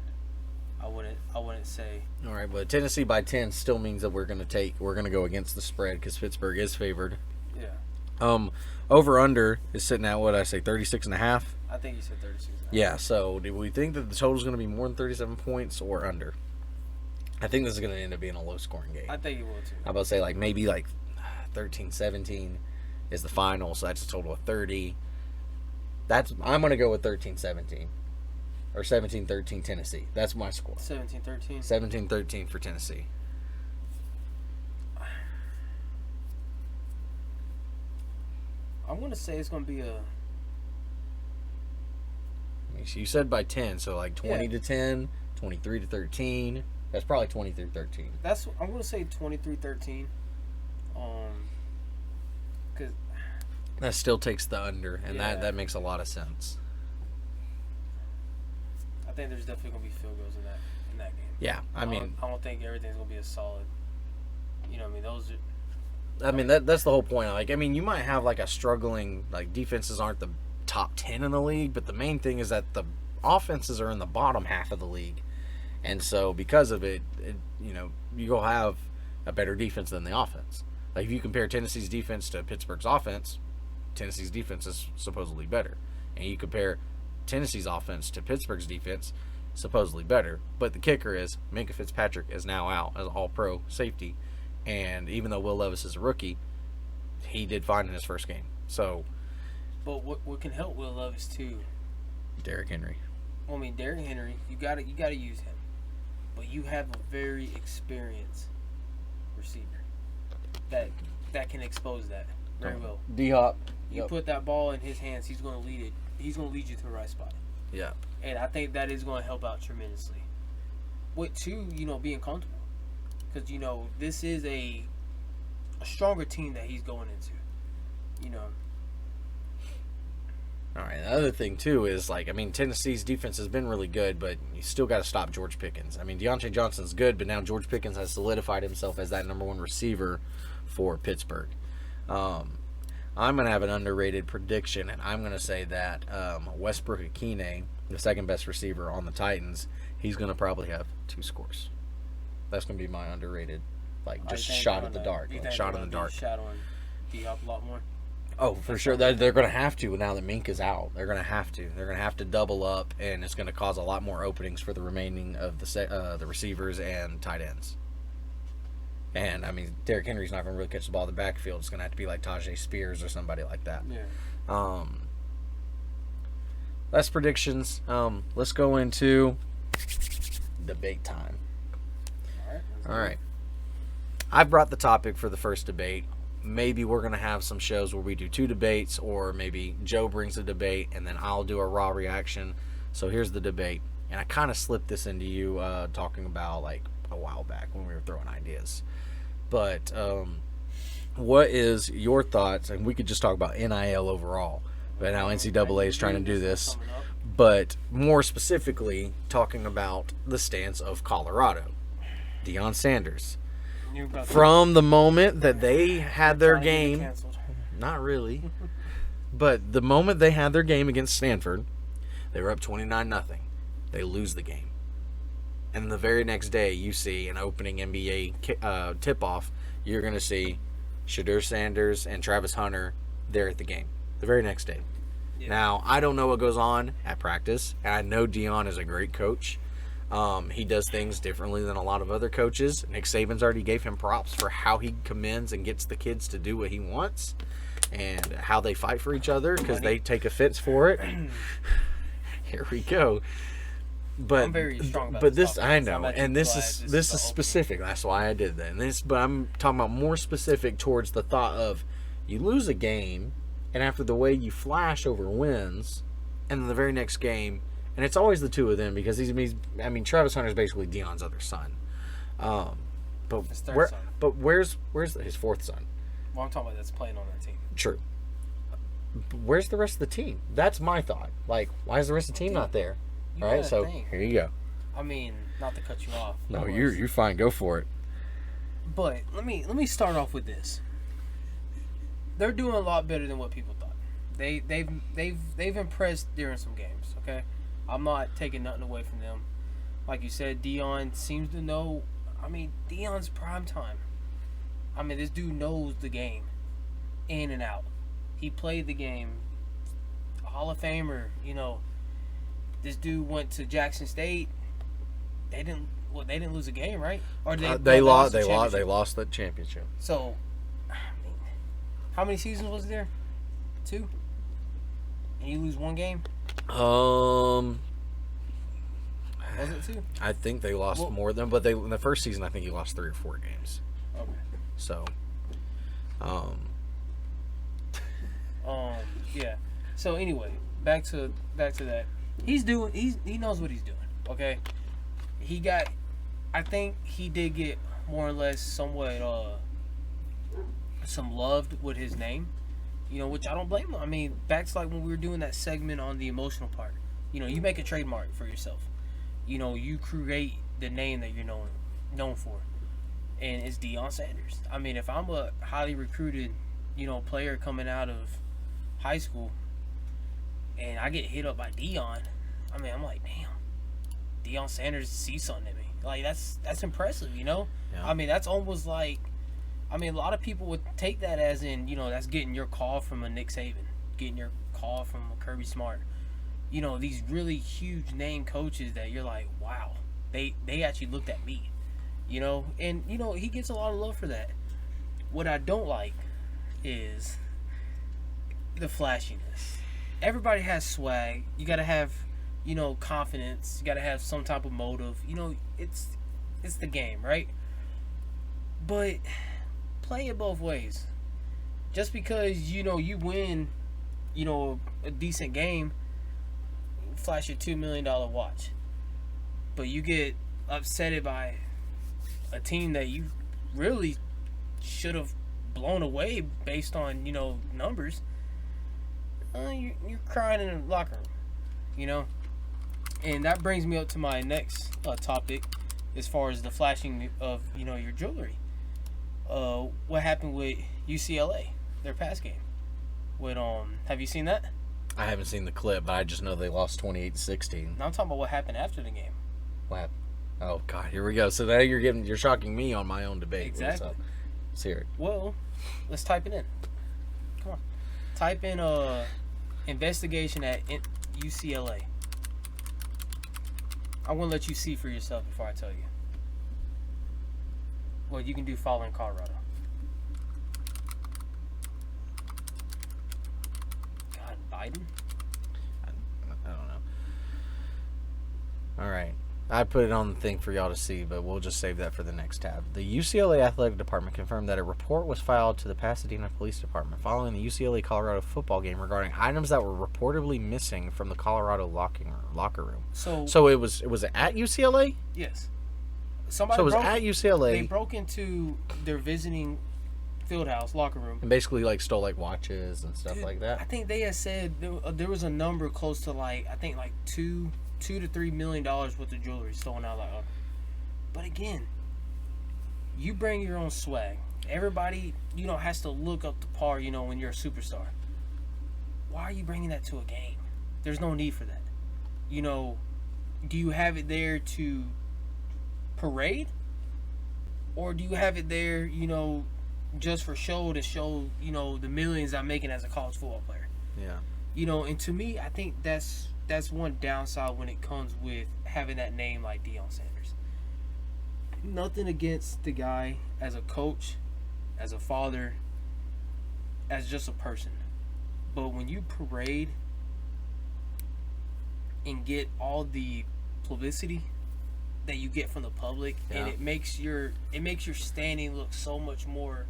Speaker 2: I wouldn't say.
Speaker 1: All right, but Tennessee by 10 still means that we're going to go against the spread because Pittsburgh is favored.
Speaker 2: Yeah.
Speaker 1: Over under is sitting at what I say 36.5.
Speaker 2: I think you said 36.5.
Speaker 1: Yeah. So do we think that the total is going to be more than 37 points or under? I think this is going to end up being a low scoring game.
Speaker 2: I think it will too.
Speaker 1: I'm about to say maybe 13-17 is the final, so that's a total of 30. I'm going to go with 13-17. Or 17-13 Tennessee. That's my score.
Speaker 2: 17-13.
Speaker 1: 17-13 for Tennessee.
Speaker 2: I'm going to say it's going to be a...
Speaker 1: You said by 10, so 20-10, 23-13. That's probably 23-13.
Speaker 2: I'm going to say 23-13. Because...
Speaker 1: That still takes the under, and
Speaker 2: Yeah.
Speaker 1: that makes a lot of sense.
Speaker 2: I think there's definitely going to be field goals in that game.
Speaker 1: Yeah, I
Speaker 2: don't think everything's going to be a solid. Those are...
Speaker 1: that's the whole point. You might have a struggling, defenses aren't the top 10 in the league, but the main thing is that the offenses are in the bottom half of the league. And so because of it, you'll have a better defense than the offense. Like if you compare Tennessee's defense to Pittsburgh's offense, Tennessee's defense is supposedly better. And you compare Tennessee's offense to Pittsburgh's defense, supposedly better. But the kicker is Minkah Fitzpatrick is now out as all-pro safety. And even though Will Levis is a rookie, he did fine in his first game. So,
Speaker 2: but what can help Will Levis too?
Speaker 1: Derrick Henry.
Speaker 2: Well, I mean, Derrick Henry, you gotta use him. But you have a very experienced receiver that can expose that very well.
Speaker 1: D-Hop.
Speaker 2: You put that ball in his hands, he's going to lead it. He's going to lead you to the right spot.
Speaker 1: Yeah.
Speaker 2: And I think that is going to help out tremendously. With two, being comfortable, because this is a stronger team that he's going into.
Speaker 1: All right. The other thing too is Tennessee's defense has been really good, but you still got to stop George Pickens. I mean, Deontay Johnson's good, but now George Pickens has solidified himself as that number one receiver for Pittsburgh. I'm going to have an underrated prediction, and I'm going to say that Westbrook Akine, the second best receiver on the Titans, he's going to probably have 2 scores. That's going to be my underrated, just shot in the dark. Shot in the dark.
Speaker 2: Shot on D-Hop a lot more.
Speaker 1: Oh, for sure. They're going to have to now that Mink is out. They're going to have to. They're going to have to double up, and it's going to cause a lot more openings for the remaining of the receivers and tight ends. And, Derrick Henry's not going to really catch the ball in the backfield. It's going to have to be like Tajay Spears or somebody like that.
Speaker 2: Yeah.
Speaker 1: That's predictions. Let's go into debate time. All right. I've brought the topic for the first debate. Maybe we're going to have some shows where we do 2 debates, or maybe Joe brings a debate, and then I'll do a raw reaction. So here's the debate. And I kind of slipped this into you talking about, a while back when we were throwing ideas. But what is your thoughts? And we could just talk about NIL overall, but how NCAA is trying to do this. But more specifically, talking about the stance of Colorado. Deion Sanders. From the moment that they had their game, not really, but the moment they had their game against Stanford, they were up 29-0. They lose the game. And the very next day, you see an opening NBA tip-off. You're going to see Shedeur Sanders and Travis Hunter there at the game. The very next day. Yeah. Now, I don't know what goes on at practice. And I know Deion is a great coach. He does things differently than a lot of other coaches. Nick Saban's already gave him props for how he commends and gets the kids to do what he wants. And how they fight for each other because they take offense for it. Here we go. But
Speaker 2: I'm very strong about
Speaker 1: this I know, and this is specific. That's why I did that. But I'm talking about more specific towards the thought of you lose a game, and after the way you flash over wins, and then the very next game, and it's always the two of them because Travis Hunter is basically Deion's other son. But where's his fourth son?
Speaker 2: Well, I'm talking about that's playing on that team.
Speaker 1: True. Where's the rest of the team? That's my thought. Why is the rest of the team not there? All right, so here you go.
Speaker 2: Not to cut you off.
Speaker 1: No, you're fine. Go for it.
Speaker 2: But let me start off with this. They're doing a lot better than what people thought. They've impressed during some games. Okay, I'm not taking nothing away from them. Like you said, Deion seems to know. Deion's prime time. This dude knows the game, in and out. He played the game. Hall of Famer, This dude went to Jackson State. They didn't lose a game, right? Or
Speaker 1: they lost the championship.
Speaker 2: So, how many seasons was there? 2. And you lose 1 game. Was it 2?
Speaker 1: I think they lost more than, but in the first season, I think he lost 3 or 4 games.
Speaker 2: Okay.
Speaker 1: So,
Speaker 2: yeah. So anyway, back to that. He knows what he's doing. Okay. I think he did get more or less somewhat some loved with his name, which I don't blame him. Back to when we were doing that segment on the emotional part. You make a trademark for yourself. You create the name that you're known for, and it's Deion Sanders. If I'm a highly recruited, player coming out of high school, and I get hit up by Deion, I'm like, damn, Deion Sanders sees something in me. That's impressive,
Speaker 1: Yeah.
Speaker 2: That's almost like I mean, a lot of people would take that as in, that's getting your call from a Nick Saban, getting your call from a Kirby Smart. These really huge name coaches that you're like, wow, they actually looked at me. And he gets a lot of love for that. What I don't like is the flashiness. Everybody has swag. You gotta have, confidence. You gotta have some type of motive. It's the game, right? But play it both ways. Just because you win, a decent game, flash your $2 million watch, but you get upset by a team that you really should have blown away based on numbers. You're crying in the locker room, and that brings me up to my next topic, as far as the flashing of your jewelry. What happened with UCLA, their pass game? Have you seen that?
Speaker 1: I haven't seen the clip, but I just know they lost 28-16.
Speaker 2: Now I'm talking about what happened after the game.
Speaker 1: What happened? Oh God, here we go. So now you're shocking me on my own debate.
Speaker 2: Exactly.
Speaker 1: Let's hear it.
Speaker 2: Well, let's type it in. Come on, type in investigation at UCLA. I want to let you see for yourself before I tell you. Well, you can do following Colorado. God, Biden?
Speaker 1: I don't know. All right. I put it on the thing for y'all to see, but we'll just save that for the next tab. The UCLA Athletic Department confirmed that a report was filed to the Pasadena Police Department following the UCLA-Colorado football game regarding items that were reportedly missing from the Colorado locker room. So it was at UCLA?
Speaker 2: Yes.
Speaker 1: So it was at UCLA.
Speaker 2: They broke into their visiting field house locker room
Speaker 1: and basically stole watches and stuff like that.
Speaker 2: I think they had said there was a number close to $2 to $3 million worth of jewelry stolen out of that. But again, you bring your own swag. Everybody has to look up to par when you're a superstar. Why are you bringing that to a game? There's no need for that. Do you have it there to parade, or do you have it there just for show, to show the millions I'm making as a college football player?
Speaker 1: Yeah.
Speaker 2: And to me, I think that's one downside when it comes with having that name like Deion Sanders. Nothing against the guy as a coach, as a father, as just a person, but when you parade and get all the publicity that you get from the public,
Speaker 1: yeah,
Speaker 2: and it makes your standing look so much more.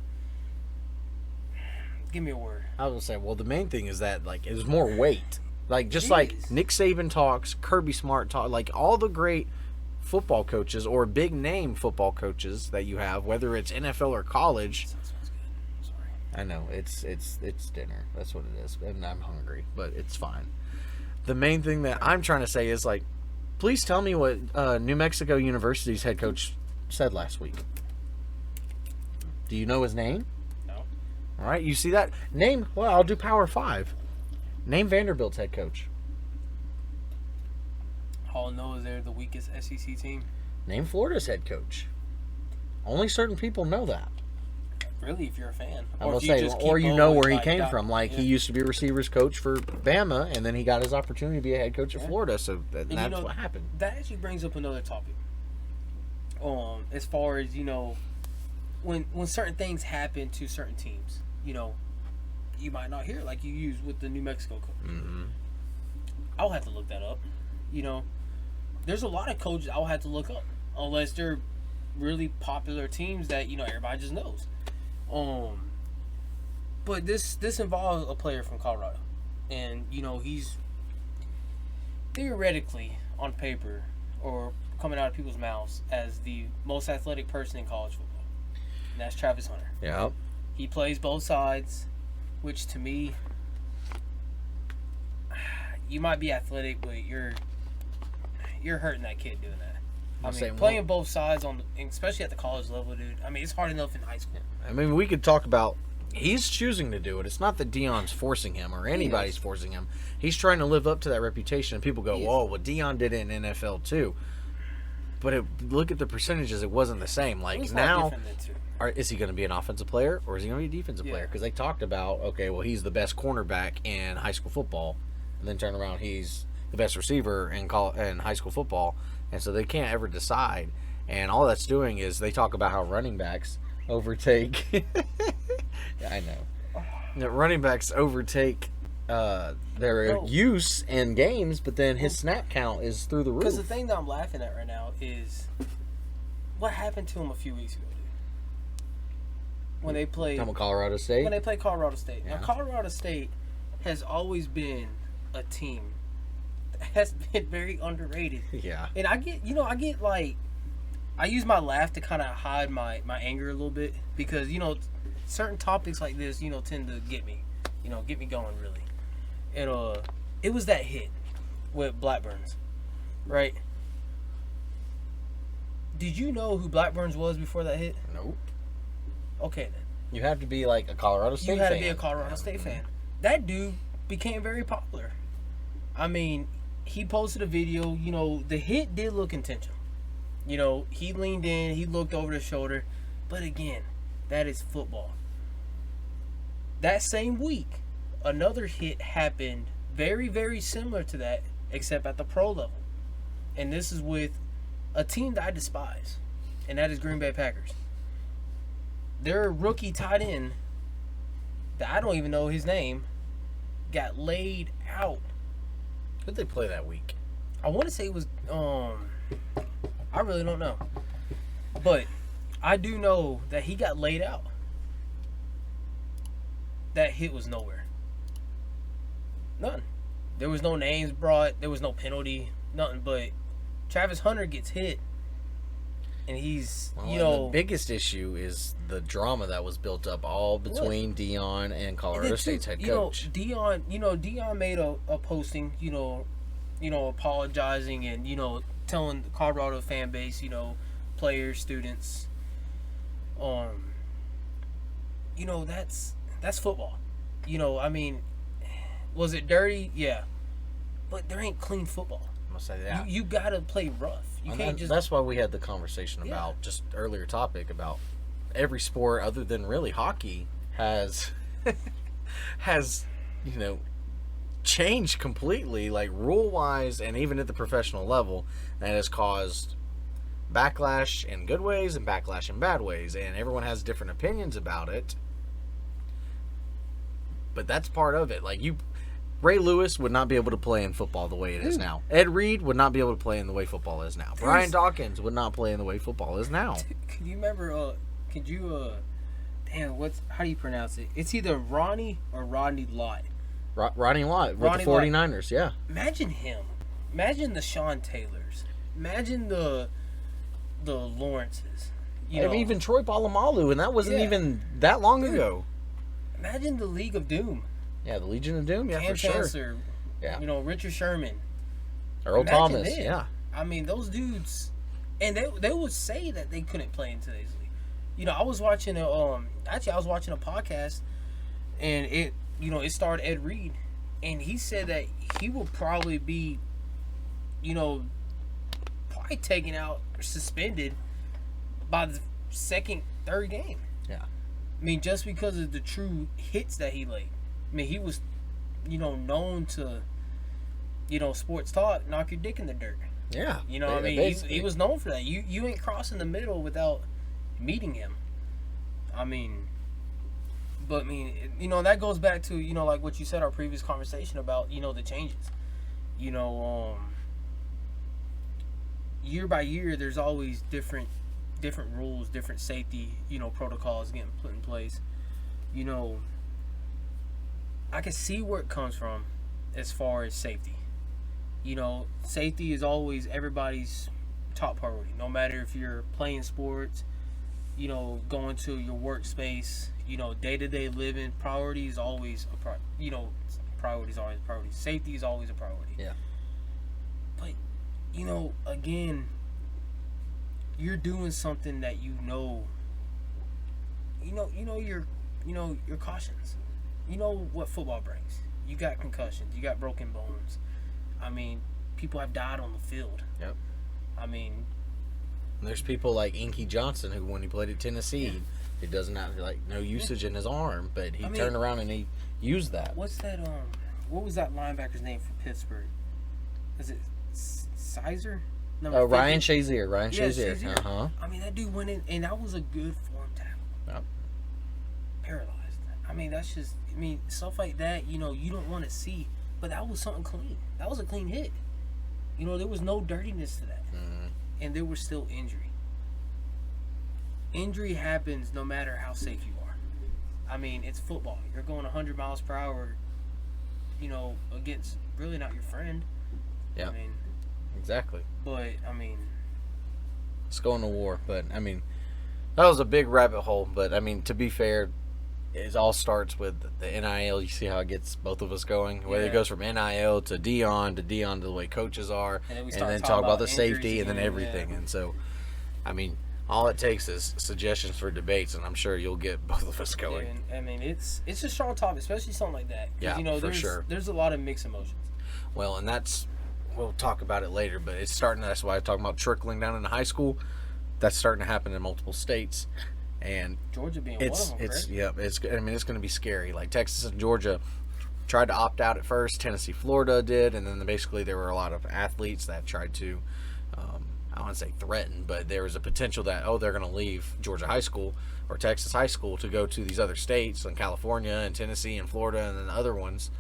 Speaker 2: Give me a word.
Speaker 1: I was gonna say, well, the main thing is that it was more weight. Nick Saban talks, Kirby Smart talk, all the great football coaches or big name football coaches that you have, whether it's NFL or college.
Speaker 2: Sounds good. Sorry.
Speaker 1: I know it's dinner. That's what it is, and I'm hungry, but it's fine. The main thing that I'm trying to say is please tell me what New Mexico University's head coach said last week. Do you know his name?
Speaker 2: No.
Speaker 1: All right, you see that name? Well, I'll do Power 5. Name Vanderbilt's head coach.
Speaker 2: All knows they're the weakest SEC team.
Speaker 1: Name Florida's head coach. Only certain people know that.
Speaker 2: Really, if you're a fan.
Speaker 1: I will say, or you know where he came from. He used to be a receivers coach for Bama, and then he got his opportunity to be a head coach at Florida. So that's what happened.
Speaker 2: That actually brings up another topic. As far as when certain things happen to certain teams, you might not hear like you used with the New Mexico coach.
Speaker 1: Mm-hmm.
Speaker 2: I'll have to look that up. There's a lot of coaches I'll have to look up unless they're really popular teams that everybody just knows. But this involves a player from Colorado, and he's theoretically on paper or coming out of people's mouths as the most athletic person in college football, and that's Travis Hunter.
Speaker 1: Yeah,
Speaker 2: he plays both sides, which to me, you might be athletic, but you're hurting that kid doing that. Playing both sides especially at the college level, dude. It's hard enough in high school.
Speaker 1: We could talk about he's choosing to do it. It's not that Deion's forcing him or anybody's forcing him. He's trying to live up to that reputation, and people go, "Whoa, well, Deion did it in NFL too." But look at the percentages. It wasn't the same.
Speaker 2: It
Speaker 1: Like
Speaker 2: was a lot
Speaker 1: now,
Speaker 2: different than two.
Speaker 1: is he going to be an offensive player or is he going to be a defensive
Speaker 2: Yeah.
Speaker 1: player? Because they talked about, okay, well, he's the best cornerback in high school football, and then turn around, he's the best receiver in high school football, and so they can't ever decide. And all that's doing is they talk about how running backs overtake. Yeah, I know. That running backs overtake their use in games, but then his snap count is through the roof.
Speaker 2: Because the thing that I'm laughing at right now is what happened to him a few weeks ago, dude. When they played
Speaker 1: Colorado State.
Speaker 2: When they played Colorado State.
Speaker 1: Yeah.
Speaker 2: Now, Colorado State has always been a team that has been very underrated.
Speaker 1: Yeah.
Speaker 2: And I get like, I use my laugh to kind of hide my anger a little bit because, certain topics like this, tend to get me going really. And it was that hit with Blackburns, right? Did you know who Blackburns was before that hit?
Speaker 1: Nope.
Speaker 2: Okay then.
Speaker 1: You have to be like a Colorado State fan.
Speaker 2: You had to be a Colorado State fan. That dude became very popular. I mean, he posted a video. The hit did look intentional. He leaned in, he looked over the shoulder. But again, that is football. That same week, another hit happened very, very similar to that, except at the pro level. And this is with a team that I despise, and that is Green Bay Packers. Their rookie tight end, that I don't even know his name, got laid out.
Speaker 1: Who'd they play that week?
Speaker 2: I want to say it was, I really don't know. But I do know that he got laid out. That hit was nowhere. None. There was no names brought. There was no penalty. Nothing. But Travis Hunter gets hit. And he's,
Speaker 1: the biggest issue is the drama that was built up all between Dion and Colorado State's head coach.
Speaker 2: Dion made a posting, apologizing and, telling the Colorado fan base, players, students, that's football. I mean, was it dirty? Yeah. But there ain't clean football.
Speaker 1: I'm going to say that.
Speaker 2: You got to play rough. You can't just...
Speaker 1: That's why we had the conversation about, just earlier topic, about every sport other than really hockey has, changed completely, like rule-wise and even at the professional level, that has caused backlash in good ways and backlash in bad ways. And everyone has different opinions about it. But that's part of it. Like Ray Lewis would not be able to play in football the way it is now. Ed Reed would not be able to play in the way football is now. Brian Dawkins would not play in the way football is now.
Speaker 2: Can you remember? How do you pronounce it? It's either Ronnie or Rodney Lott.
Speaker 1: Ronnie Lott with the 49ers. Yeah.
Speaker 2: Imagine him. Imagine the Sean Taylors. Imagine the Lawrences.
Speaker 1: Even Troy Polamalu, and that wasn't even that long ago.
Speaker 2: Imagine the League of Doom.
Speaker 1: Yeah, the Legion of Doom. Yeah,
Speaker 2: Cam
Speaker 1: for sure.
Speaker 2: Chancellor,
Speaker 1: Yeah.
Speaker 2: Richard Sherman.
Speaker 1: Earl Thomas.
Speaker 2: It.
Speaker 1: Yeah.
Speaker 2: I mean, those dudes, and they would say that they couldn't play in today's league. I was watching a podcast, and it starred Ed Reed, and he said that he will probably be, probably taken out or suspended by the second, third game.
Speaker 1: Yeah.
Speaker 2: I mean, just because of the true hits that he laid. I mean, he was, known to, sports talk, knock your dick in the dirt.
Speaker 1: Yeah.
Speaker 2: He was known for that. You ain't crossing the middle without meeting him. I mean, that goes back to, like what you said, our previous conversation about, the changes. Year by year, there's always different rules, different safety, protocols getting put in place. I can see where it comes from as far as safety. Safety is always everybody's top priority. No matter if you're playing sports, going to your workspace, day-to-day living, priority is always a priority is always a priority. Safety is always a priority.
Speaker 1: Yeah.
Speaker 2: But, again, you're doing something that your cautions. You know what football brings. You got concussions. You got broken bones. I mean, people have died on the field.
Speaker 1: Yep.
Speaker 2: I mean,
Speaker 1: And there's people like Inky Johnson who, when he played at Tennessee, he doesn't have like no usage in his arm, but he turned around and he used that.
Speaker 2: What's that? What was that linebacker's name for Pittsburgh? Is it Sizer?
Speaker 1: Ryan Shazier. Ryan Shazier.
Speaker 2: Shazier. I mean, that dude went in, and that was a good form tackle.
Speaker 1: Yep.
Speaker 2: Paralyzed. I mean, that's just. I mean, stuff like that. You don't want to see, but that was something clean. That was a clean hit. There was no dirtiness to that, and there was still injury. Injury happens no matter how safe you are. I mean, it's football. You're going 100 miles per hour. Against really not your friend.
Speaker 1: Yeah.
Speaker 2: I mean,
Speaker 1: exactly.
Speaker 2: But I mean,
Speaker 1: it's going to war. But I mean, that was a big rabbit hole. But I mean, to be fair, it all starts with the NIL. You see how it gets both of us going. Whether it goes from NIL to Dion to the way coaches are, and then talk about the safety and then everything. And so, I mean, all it takes is suggestions for debates, and I'm sure you'll get both of us going.
Speaker 2: I mean, it's a strong topic, especially something like that.
Speaker 1: Yeah, for sure.
Speaker 2: There's a lot of mixed emotions.
Speaker 1: Well, and we'll talk about it later, but it's starting. That's why I'm talking about trickling down into high school. That's starting to happen in multiple states, and
Speaker 2: Georgia being one of them.
Speaker 1: It's going to be scary. Like Texas and Georgia tried to opt out at first. Tennessee, Florida did, and then basically there were a lot of athletes that tried to. I don't want to say threaten, but there was a potential that they're going to leave Georgia high school or Texas high school to go to these other states like California and Tennessee and Florida and then other ones,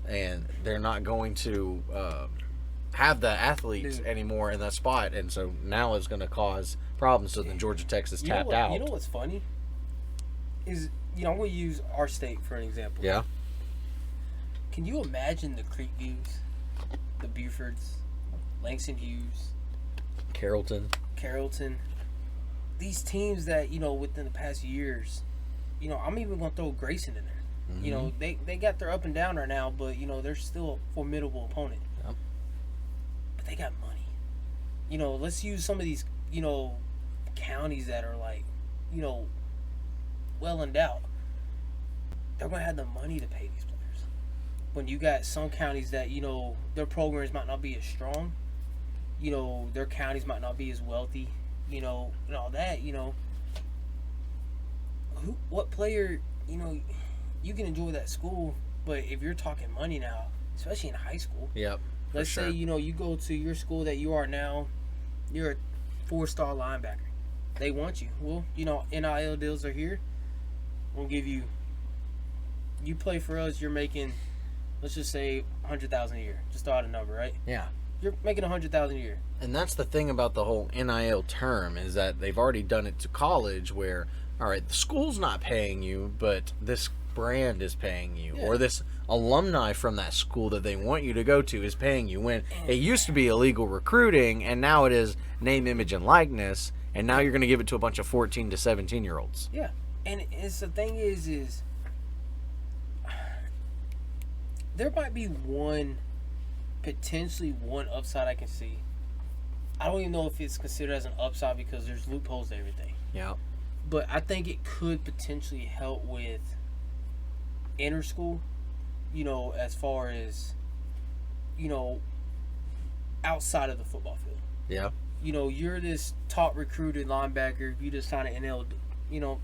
Speaker 1: and they're not going to have the athletes anymore in that spot, and so now it's going to cause problems. So then Georgia, Texas tapped out.
Speaker 2: You know what's funny is I'm going to use our state for an example.
Speaker 1: Yeah.
Speaker 2: Can you imagine the Creekviews, the Bufords, Langston Hughes, Carrollton, these teams that within the past years, I'm even gonna throw Grayson in there.
Speaker 1: Mm-hmm.
Speaker 2: They got their up and down right now, but they're still a formidable opponent.
Speaker 1: Yep.
Speaker 2: But they got money. Let's use some of these counties that are like well endowed. They're gonna have the money to pay these players. When you got some counties that their programs might not be as strong. Their counties might not be as wealthy, and all that, what player, you can enjoy that school, but if you're talking money now, especially in high school, let's say, you go to your school that you are now, you're a 4-star linebacker. They want you. Well, NIL deals are here. We'll give you play for us, you're making, let's just say $100,000 a year. Just throw out a number, right?
Speaker 1: Yeah.
Speaker 2: You're making $100,000 a year.
Speaker 1: And that's the thing about the whole NIL term is that they've already done it to college where, all right, the school's not paying you, but this brand is paying you. Or this alumni from that school that they want you to go to is paying you. When it used to be illegal recruiting, and now it is name, image, and likeness, and now you're going to give it to a bunch of 14 to 17-year-olds.
Speaker 2: Yeah. And the thing is there might be potentially one upside I can see. I don't even know if it's considered as an upside because there's loopholes to everything.
Speaker 1: Yeah.
Speaker 2: But I think it could potentially help with inter-school, as far as, outside of the football field.
Speaker 1: Yeah.
Speaker 2: You're this top recruited linebacker. You just sign an NL,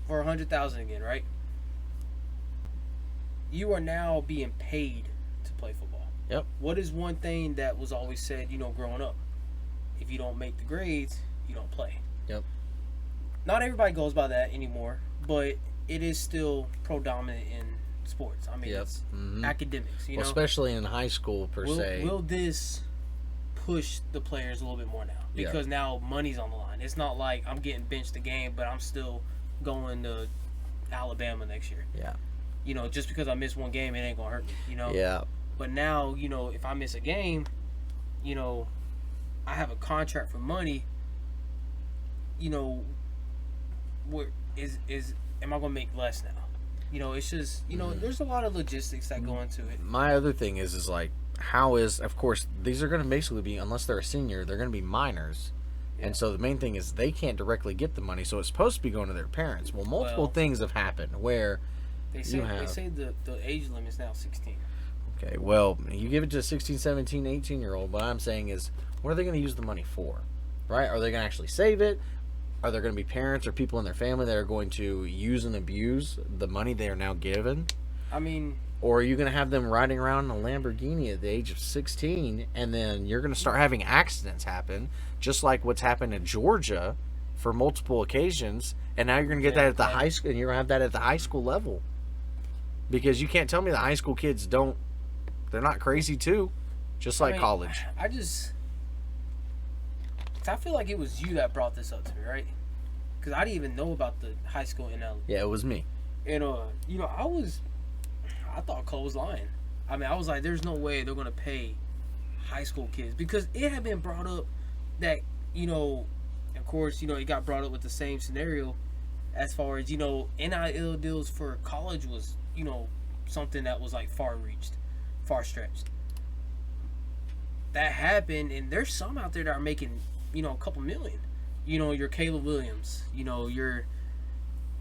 Speaker 2: for $100,000 again, right? You are now being paid to play football.
Speaker 1: Yep.
Speaker 2: What is one thing that was always said, growing up? If you don't make the grades, you don't play.
Speaker 1: Yep.
Speaker 2: Not everybody goes by that anymore, but it is still predominant in sports. I mean, it's academics,
Speaker 1: Well, especially in high school, se.
Speaker 2: Will this push the players a little bit more now? Because now money's on the line. It's not like I'm getting benched the game, but I'm still going to Alabama next year.
Speaker 1: Yeah.
Speaker 2: Just because I missed one game, it ain't going to hurt me,
Speaker 1: Yeah.
Speaker 2: But now, if I miss a game, I have a contract for money, where am I going to make less now? It's just, there's a lot of logistics that go into it.
Speaker 1: My other thing is like, of course, these are going to basically be, unless they're a senior, they're going to be minors. Yeah. And so the main thing is they can't directly get the money, so it's supposed to be going to their parents. Well, multiple things have happened where
Speaker 2: they say the age limit is now 16.
Speaker 1: Okay, well, you give it to a 16, 17, 18-year-old. What I'm saying is, what are they going to use the money for? Right? Are they going to actually save it? are there going to be parents or people in their family that are going to use and abuse the money they are now given?
Speaker 2: I mean,
Speaker 1: Or are you going to have them riding around in a Lamborghini at the age of 16, and then you're going to start having accidents happen, just like what's happened in Georgia for multiple occasions, and now you're going to get that at the high school, and you're going to have that at the high school level. Because you can't tell me the high school kids they're not crazy too, just like college.
Speaker 2: I feel like it was you that brought this up to me, right? Because I didn't even know about the high school in LA.
Speaker 1: Yeah, it was me.
Speaker 2: And I thought Cole was lying. I mean, I was like, there's no way they're gonna pay high school kids, because it had been brought up that, of course, it got brought up with the same scenario as far as, NIL deals for college was, something that was like far stretched. That happened, and there's some out there that are making, a couple million. Your Caleb Williams, your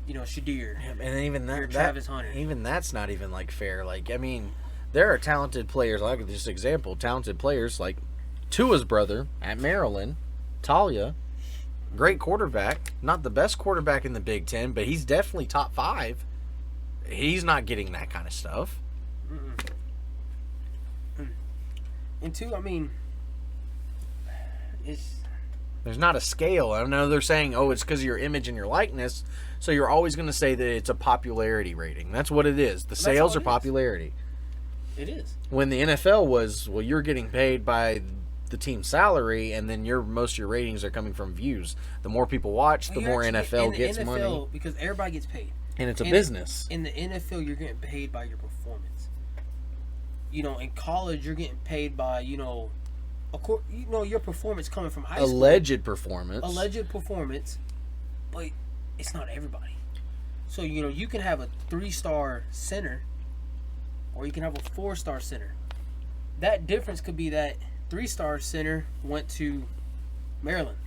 Speaker 2: Shadir.
Speaker 1: Yeah, and even that,
Speaker 2: Travis Hunter.
Speaker 1: Even that's not even like fair. Like, I mean, there are talented players. Like this example, talented players like Tua's brother at Maryland, Talia, great quarterback. Not the best quarterback in the Big Ten, but he's definitely top 5. He's not getting that kind of stuff.
Speaker 2: And two, I mean,
Speaker 1: there's not a scale. I know they're saying, oh, it's because of your image and your likeness, so you're always going to say that it's a popularity rating. That's what it is. The sales are popularity.
Speaker 2: It is.
Speaker 1: When the NFL was, well, you're getting paid by the team's salary, and then most of your ratings are coming from views. The more people watch, the more NFL gets money.
Speaker 2: Because everybody gets paid.
Speaker 1: And it's a business.
Speaker 2: In the NFL, you're getting paid by your performance. In college, you're getting paid by, your performance coming from high school.
Speaker 1: Alleged performance,
Speaker 2: but it's not everybody. So, you can have a 3-star center, or you can have a 4-star center. That difference could be that 3-star center went to Maryland,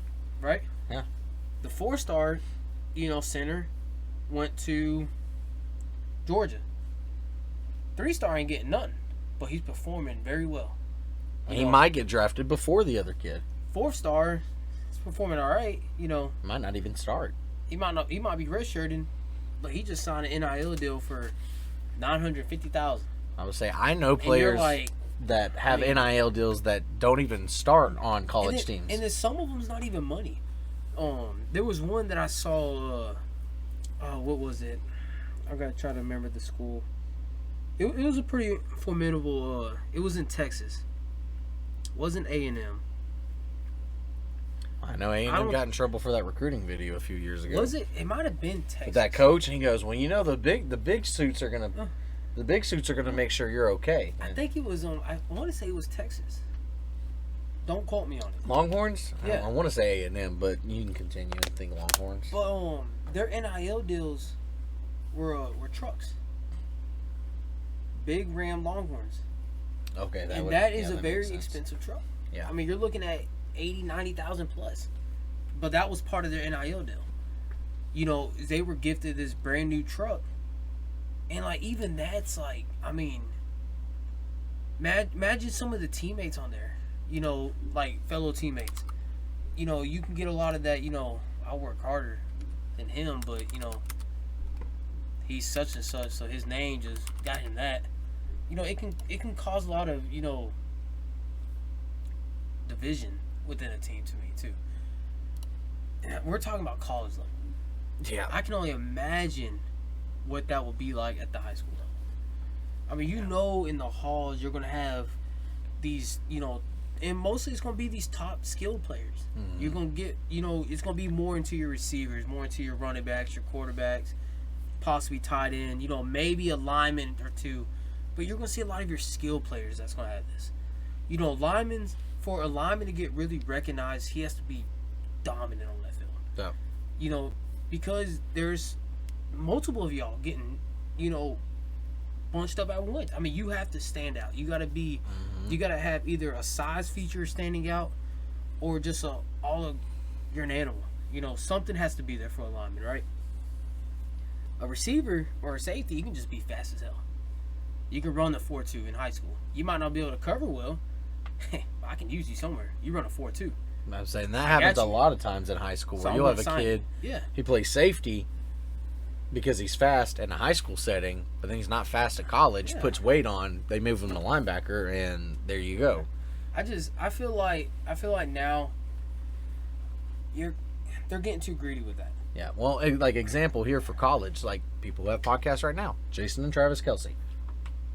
Speaker 2: right?
Speaker 1: Yeah.
Speaker 2: The 4-star, center went to Georgia. 3-star ain't getting nothing, but he's performing very well.
Speaker 1: He might get drafted before the other kid.
Speaker 2: 4-star is performing all right.
Speaker 1: Might not even start.
Speaker 2: He might be redshirting, but he just signed an NIL deal for $950,000.
Speaker 1: I would say I know players that have NIL deals that don't even start on college teams.
Speaker 2: And then some of them's not even money. There was one that I saw. What was it? I gotta try to remember the school. It was a pretty formidable. It was in Texas. It wasn't A&M.
Speaker 1: I know A&M got in trouble for that recruiting video a few years ago.
Speaker 2: Was it? It might have been Texas.
Speaker 1: With that coach, and he goes, "Well, the big suits are gonna make sure you're okay."
Speaker 2: I think it was on. I want to say it was Texas. Don't quote me on it.
Speaker 1: Longhorns?
Speaker 2: Yeah.
Speaker 1: I want to say A&M, but you can continue and think Longhorns.
Speaker 2: But their NIL deals were trucks. Big Ram Longhorns.
Speaker 1: Okay,
Speaker 2: that is a very expensive truck.
Speaker 1: Yeah.
Speaker 2: I mean, you're looking at 80,000, 90,000 plus. But that was part of their NIL deal. They were gifted this brand new truck. And, even that's, imagine some of the teammates on there. Fellow teammates. You can get a lot of that, I work harder than him, but, he's such and such, so his name just got him that. It can cause a lot of, division within a team to me, too. And we're talking about college level.
Speaker 1: Yeah.
Speaker 2: I can only imagine what that would be like at the high school level. I mean, in the halls, you're going to have these, and mostly it's going to be these top skilled players. Mm-hmm. You're going to get, it's going to be more into your receivers, more into your running backs, your quarterbacks, possibly tight end, maybe a lineman or two. But you're going to see a lot of your skilled players that's going to have this. For a lineman to get really recognized, he has to be dominant on that field.
Speaker 1: Yeah.
Speaker 2: Because there's multiple of y'all getting, bunched up at once. I mean, you have to stand out. You got to be, you got to have either a size feature standing out, or just you're an animal. Something has to be there for a lineman, right? A receiver or a safety, you can just be fast as hell. You can run the 4.2 in high school. You might not be able to cover well. I can use you somewhere. You run a 4.2.
Speaker 1: I'm saying that happens a lot of times in high school,
Speaker 2: So
Speaker 1: where
Speaker 2: I'm
Speaker 1: you'll have
Speaker 2: gonna
Speaker 1: a
Speaker 2: sign
Speaker 1: kid,
Speaker 2: you. Yeah.
Speaker 1: he plays safety because he's fast in a high school setting, but then he's not fast at college,
Speaker 2: Yeah.
Speaker 1: puts weight on, they move him to linebacker, and there you go.
Speaker 2: I feel like now they're getting too greedy with that.
Speaker 1: Yeah, well, like example here for college, like people who have podcasts right now, Jason and Travis Kelsey,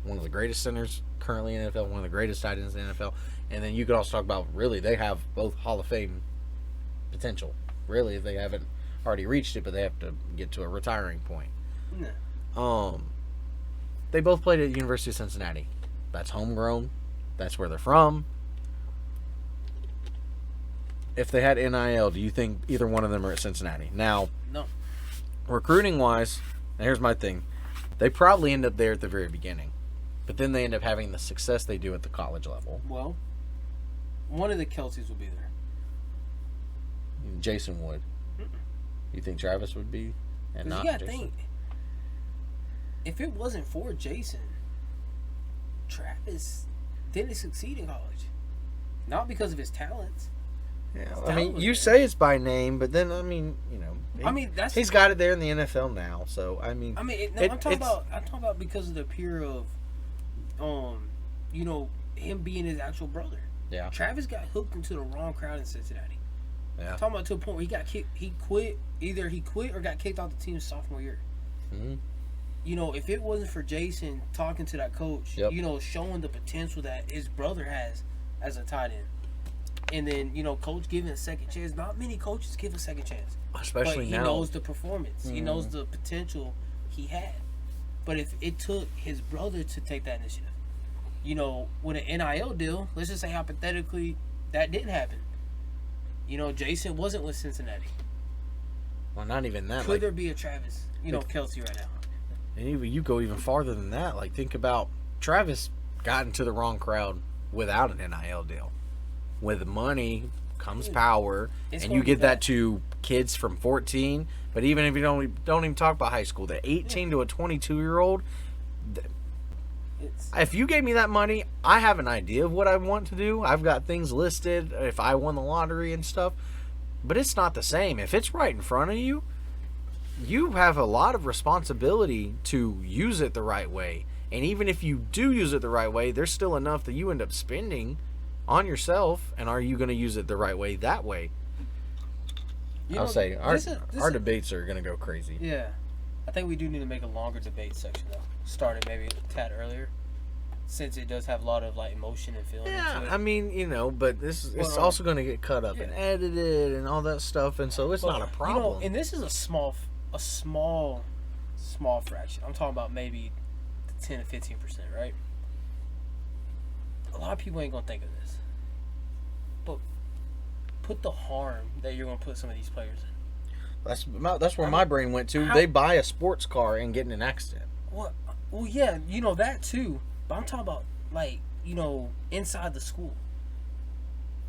Speaker 1: one of the greatest centers currently in the NFL, one of the greatest tight ends in the NFL, and then you could also talk about really they have both Hall of Fame potential. Really, if they haven't already reached it, but they have to get to a retiring point.
Speaker 2: No.
Speaker 1: They both played at the University of Cincinnati. That's homegrown. That's where they're from. If they had NIL, do you think either one of them are at Cincinnati? Now,
Speaker 2: No.
Speaker 1: recruiting wise, and here's my thing, they probably end up there at the very beginning, but then they end up having the success they do at the college level.
Speaker 2: Well, one of the Kelseys will be there.
Speaker 1: Jason would. You think Travis would be? And
Speaker 2: Because
Speaker 1: not
Speaker 2: you gotta
Speaker 1: Jason?
Speaker 2: think, if it wasn't for Jason, Travis didn't succeed in college. Not because of his talents.
Speaker 1: Yeah,
Speaker 2: His
Speaker 1: I
Speaker 2: talent
Speaker 1: mean,
Speaker 2: was
Speaker 1: you
Speaker 2: there.
Speaker 1: say it's by name, but then he's got it there in the NFL now. So I'm
Speaker 2: talking about because of the pure of, him being his actual brother.
Speaker 1: Yeah.
Speaker 2: Travis got hooked into the wrong crowd in Cincinnati.
Speaker 1: Yeah.
Speaker 2: Talking about to a point where he got kicked. He quit. Either he quit or got kicked off the team his sophomore year.
Speaker 1: Mm-hmm.
Speaker 2: If it wasn't for Jason talking to that coach,
Speaker 1: Yep.
Speaker 2: showing the potential that his brother has as a tight end, and then coach giving a second chance. Not many coaches give a second chance,
Speaker 1: Especially
Speaker 2: but he
Speaker 1: now.
Speaker 2: knows the performance.
Speaker 1: Mm-hmm.
Speaker 2: He knows the potential he had. But if it took his brother to take that initiative, with an NIL deal, let's just say hypothetically that didn't happen. Jason wasn't with Cincinnati.
Speaker 1: Well, not even that.
Speaker 2: Could there be a Travis, Kelsey right now?
Speaker 1: And even you go even farther than that. Like, think about Travis got into the wrong crowd without an NIL deal. With money comes power,
Speaker 2: It's
Speaker 1: and
Speaker 2: gonna
Speaker 1: you
Speaker 2: be
Speaker 1: get that
Speaker 2: bad.
Speaker 1: to kids from 14. But even if you don't even talk about high school, the 18 to a 22-year-old, if you gave me that money, I have an idea of what I want to do. I've got things listed if I won the lottery and stuff. But it's not the same. If it's right in front of you, you have a lot of responsibility to use it the right way. And even if you do use it the right way, there's still enough that you end up spending on yourself. And are you going to use it the right way that way? I'll say our debates are going to go crazy.
Speaker 2: Yeah. I think we do need to make a longer debate section, though. Started maybe a tad earlier. Since it does have a lot of emotion and feeling
Speaker 1: Yeah,
Speaker 2: into it.
Speaker 1: I mean, but it's also going to get cut up and edited and all that stuff. And so it's not a problem.
Speaker 2: And this is a small fraction. I'm talking about maybe 10 to 15%, right? A lot of people ain't gonna think of this, but put the harm that you're gonna put some of these players in.
Speaker 1: That's where my brain went to. They buy a sports car and get in an accident.
Speaker 2: Well, yeah, that too. But I'm talking about inside the school.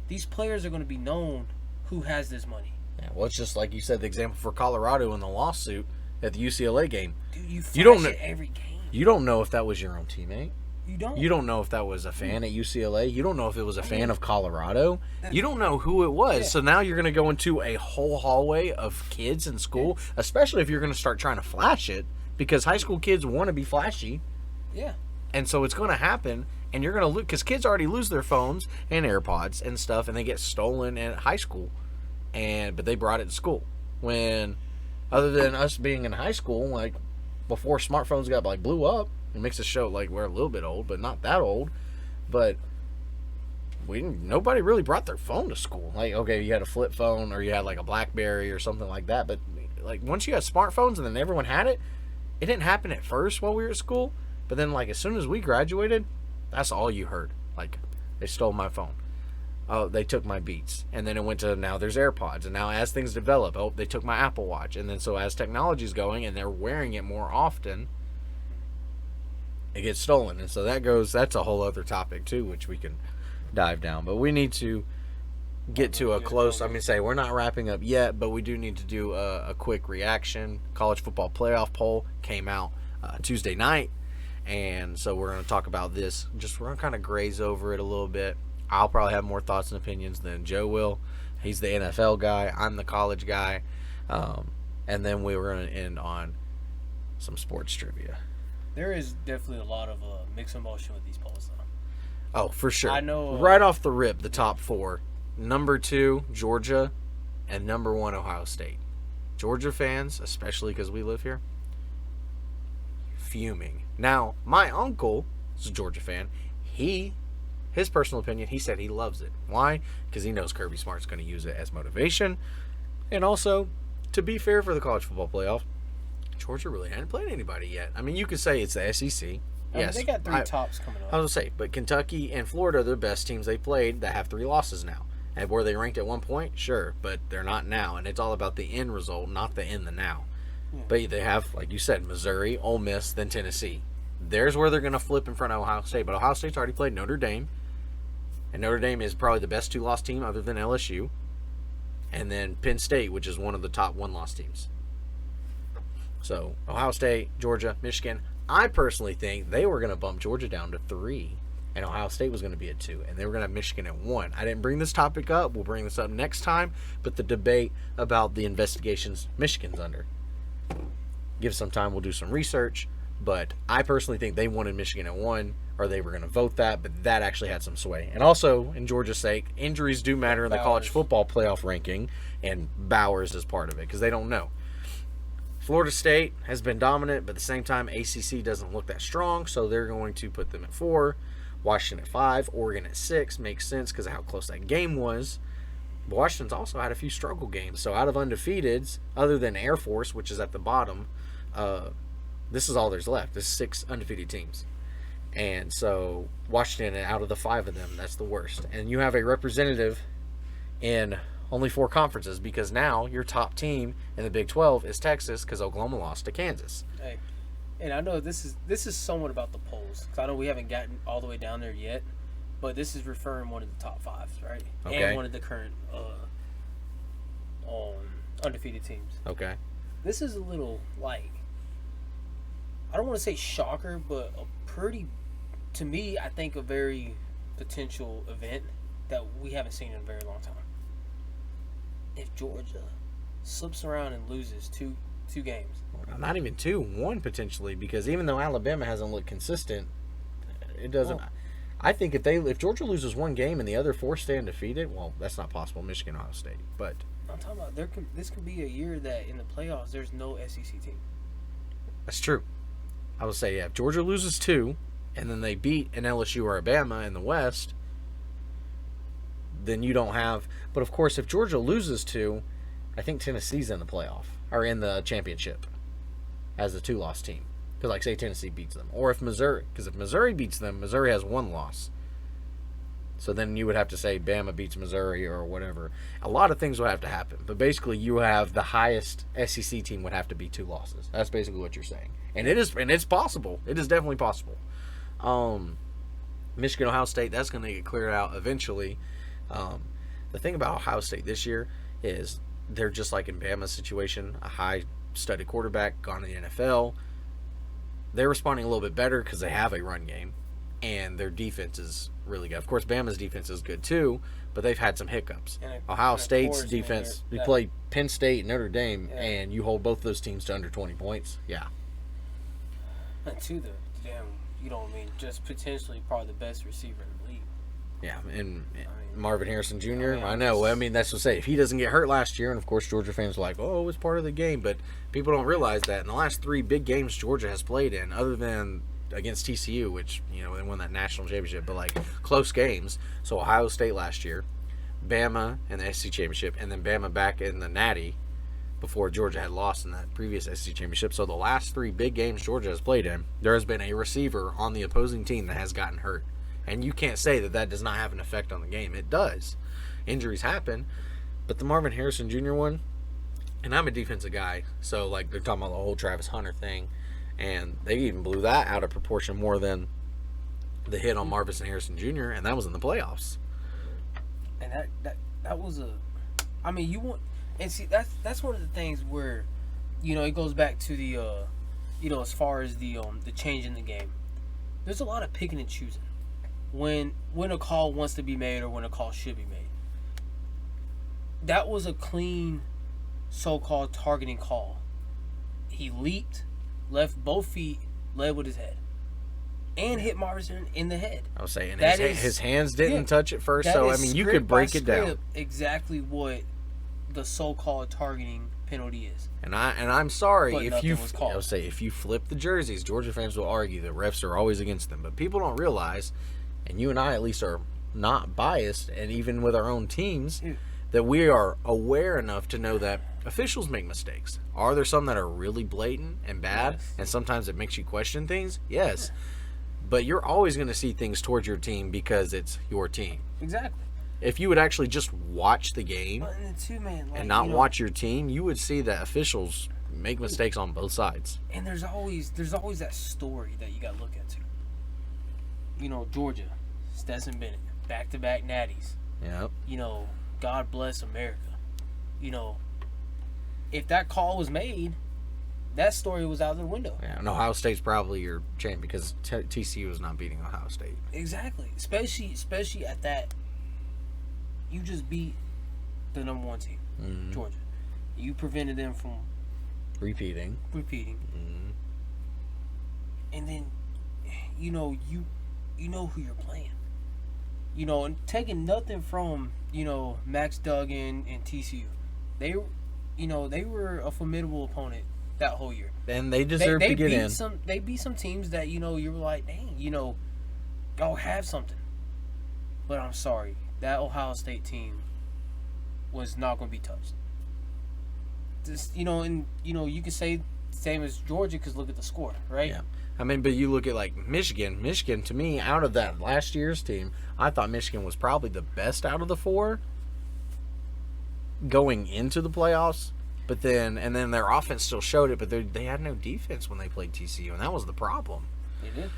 Speaker 2: These players are gonna be known who has this money.
Speaker 1: Yeah, well, it's just like you said, the example for Colorado in the lawsuit at the UCLA game.
Speaker 2: Dude, you
Speaker 1: don't
Speaker 2: flash it every game.
Speaker 1: You don't know if that was your own teammate.
Speaker 2: You don't.
Speaker 1: You don't know if that was a fan at UCLA. You don't know if it was a fan of Colorado. You don't know who it was.
Speaker 2: Yeah.
Speaker 1: So now you're going to go into a whole hallway of kids in school, especially if you're going to start trying to flash it, because high school kids want to be flashy.
Speaker 2: Yeah.
Speaker 1: And so it's going to happen, and you're going to lose, because kids already lose their phones and AirPods and stuff, and they get stolen at high school. But they brought it to school. When, other than us being in high school, before smartphones blew up, it makes us show we're a little bit old, but not that old. But nobody really brought their phone to school. Okay, you had a flip phone or you had a BlackBerry or something like that. But once you had smartphones and then everyone had it, it didn't happen at first while we were at school. But then as soon as we graduated, that's all you heard. They stole my phone. Oh, they took my Beats. And then it went to now there's AirPods. And now as things develop, they took my Apple Watch. And then so as technology's going and they're wearing it more often, it gets stolen. And so that's a whole other topic too, which we can dive down. But we need to get to a close, we're not wrapping up yet, but we do need to do a quick reaction. College football playoff poll came out Tuesday night. And so we're going to talk about this. We're going to kind of graze over it a little bit. I'll probably have more thoughts and opinions than Joe will. He's the NFL guy. I'm the college guy. And then we were going to end on some sports trivia.
Speaker 2: There is definitely a lot of mixed emotion with these polls, though.
Speaker 1: Oh, for sure.
Speaker 2: I know.
Speaker 1: Right off the rip, the top 4. Number 2, Georgia, and number 1, Ohio State. Georgia fans, especially because we live here, fuming. Now, my uncle is a Georgia fan. His personal opinion, he said he loves it. Why? Because he knows Kirby Smart's going to use it as motivation. And also, to be fair for the college football playoff, Georgia really hadn't played anybody yet. I mean, you could say it's the SEC. Yes,
Speaker 2: they got 3 tops coming up.
Speaker 1: I was going to say, but Kentucky and Florida are the best teams they played that have 3 losses now. And were they ranked at one point? Sure, but they're not now. And it's all about the end result, not the in the now. Yeah. But they have, like you said, Missouri, Ole Miss, then Tennessee. There's where they're going to flip in front of Ohio State. But Ohio State's already played Notre Dame. And Notre Dame is probably the best 2-loss team other than LSU. And then Penn State, which is one of the top 1-loss teams. So, Ohio State, Georgia, Michigan. I personally think they were going to bump Georgia down to 3. And Ohio State was going to be at 2. And they were going to have Michigan at 1. I didn't bring this topic up. We'll bring this up next time. But the debate about the investigations Michigan's under. Give some time. We'll do some research. But I personally think they wanted Michigan at 1. Or they were going to vote that. But that actually had some sway. And also, in Georgia's sake, injuries do matter in the college football playoff ranking. And Bowers is part of it. Because they don't know. Florida State has been dominant, but at the same time, ACC doesn't look that strong, so they're going to put them at 4. Washington at 5, Oregon at 6. Makes sense because of how close that game was. But Washington's also had a few struggle games. So out of undefeateds, other than Air Force, which is at the bottom, this is all there's left. There's 6 undefeated teams. And so Washington, out of the 5 of them, that's the worst. And you have a representative in only 4 conferences because now your top team in the Big 12 is Texas because Oklahoma lost to Kansas.
Speaker 2: Hey, and I know this is somewhat about the polls because I know we haven't gotten all the way down there yet, but this is referring one of the top 5s, right?
Speaker 1: Okay.
Speaker 2: And one of the current undefeated teams.
Speaker 1: Okay.
Speaker 2: This is a little like, I don't want to say shocker, but a pretty, to me, I think a very potential event that we haven't seen in a very long time. If Georgia slips around and loses two games.
Speaker 1: Not even 2, 1 potentially, because even though Alabama hasn't looked consistent, it doesn't. Well, I think if Georgia loses 1 game and the other 4 stay undefeated, well, that's not possible. Michigan, Ohio State, but
Speaker 2: I'm talking about this could be a year that in the playoffs there's no SEC team.
Speaker 1: That's true. I would say, yeah, if Georgia loses 2 and then they beat an LSU or Alabama in the West, then you don't have. But of course, if Georgia loses 2, I think Tennessee's in the playoff or in the championship as a 2-loss team. Because, like, say Tennessee beats them, or if Missouri beats them, Missouri has 1 loss. So then you would have to say Bama beats Missouri or whatever. A lot of things would have to happen, but basically you have the highest SEC team would have to be 2 losses. That's basically what you're saying, and it's possible. It is definitely possible. Michigan, Ohio State, that's going to get cleared out eventually. The thing about Ohio State this year is they're just like in Bama's situation, a high-studded quarterback, gone to the NFL. They're responding a little bit better because they have a run game, and their defense is really good. Of course, Bama's defense is good too, but they've had some hiccups. Ohio State's defense, you play Penn State and Notre Dame, and you hold both those teams to under 20 points. Yeah.
Speaker 2: And to the damn, you know what I mean, just potentially probably the best receiver in the league.
Speaker 1: Yeah, and Marvin Harrison Jr., I know. I mean, that's what I say. If he doesn't get hurt last year, and of course Georgia fans are like, oh, it's part of the game, but people don't realize that in the last 3 big games Georgia has played in, other than against TCU, which, you know, they won that national championship, but like close games. So Ohio State last year, Bama in the SEC championship, and then Bama back in the Natty before Georgia had lost in that previous SEC championship. So the last 3 big games Georgia has played in, there has been a receiver on the opposing team that has gotten hurt. And you can't say that does not have an effect on the game. It does. Injuries happen. But the Marvin Harrison Jr. one, and I'm a defensive guy, so like they're talking about the whole Travis Hunter thing, and they even blew that out of proportion more than the hit on Marvin Harrison Jr., and that was in the playoffs.
Speaker 2: And that was a, I mean, you want, and see, that's one of the things where, you know, it goes back to the, you know, as far as the change in the game. There's a lot of picking and choosing when a call wants to be made or when a call should be made. that was a clean so-called targeting call. He leaped, left both feet, led with his head, and hit Morrison in the head.
Speaker 1: I was saying
Speaker 2: That
Speaker 1: his hands didn't touch it first,
Speaker 2: that
Speaker 1: so I
Speaker 2: is
Speaker 1: mean you
Speaker 2: script
Speaker 1: could break
Speaker 2: by
Speaker 1: it down.
Speaker 2: script exactly what the so-called targeting penalty is.
Speaker 1: And I'm sorry
Speaker 2: But
Speaker 1: if you
Speaker 2: nothing was called.
Speaker 1: I would say if you flip the jerseys, Georgia fans will argue that refs are always against them, but people don't realize, and you and I at least are not biased, and even with our own teams, that we are aware enough to know that officials make mistakes. Are there some that are really blatant and bad,
Speaker 2: Yes.
Speaker 1: and sometimes it makes you question things? Yes. But you're always going to see things towards your team because it's your team.
Speaker 2: Exactly.
Speaker 1: If you would actually just watch the game
Speaker 2: But in the two man, like,
Speaker 1: and not
Speaker 2: you know,
Speaker 1: watch your team, you would see that officials make mistakes on both sides.
Speaker 2: And there's always that story that you got to look at too. You know, Georgia, Stetson Bennett, back-to-back natties.
Speaker 1: Yep.
Speaker 2: You know, God bless America. You know, if that call was made, that story was out the window.
Speaker 1: Yeah, and Ohio State's probably your champ because TCU is not beating Ohio State.
Speaker 2: Exactly. Especially at that. You just beat the number one team, Georgia. You prevented them from
Speaker 1: Repeating.
Speaker 2: repeating. And then, you know who you're playing. You know, and taking nothing from, you know, Max Duggan and TCU. They were a formidable opponent that whole year.
Speaker 1: And they deserve to get in.
Speaker 2: They beat some teams that, you know, you were like, dang, you know, y'all have something. But I'm sorry, that Ohio State team was not going to be touched. Just, you know, and, you know, you can say same as Georgia because look at the score, right?
Speaker 1: Yeah. I mean, but you look at, like, Michigan. Michigan, to me, out of that last year's team, I thought Michigan was probably the best out of the four going into the playoffs. But then their offense still showed it, but they had no defense when they played TCU, and that was the problem.
Speaker 2: They did.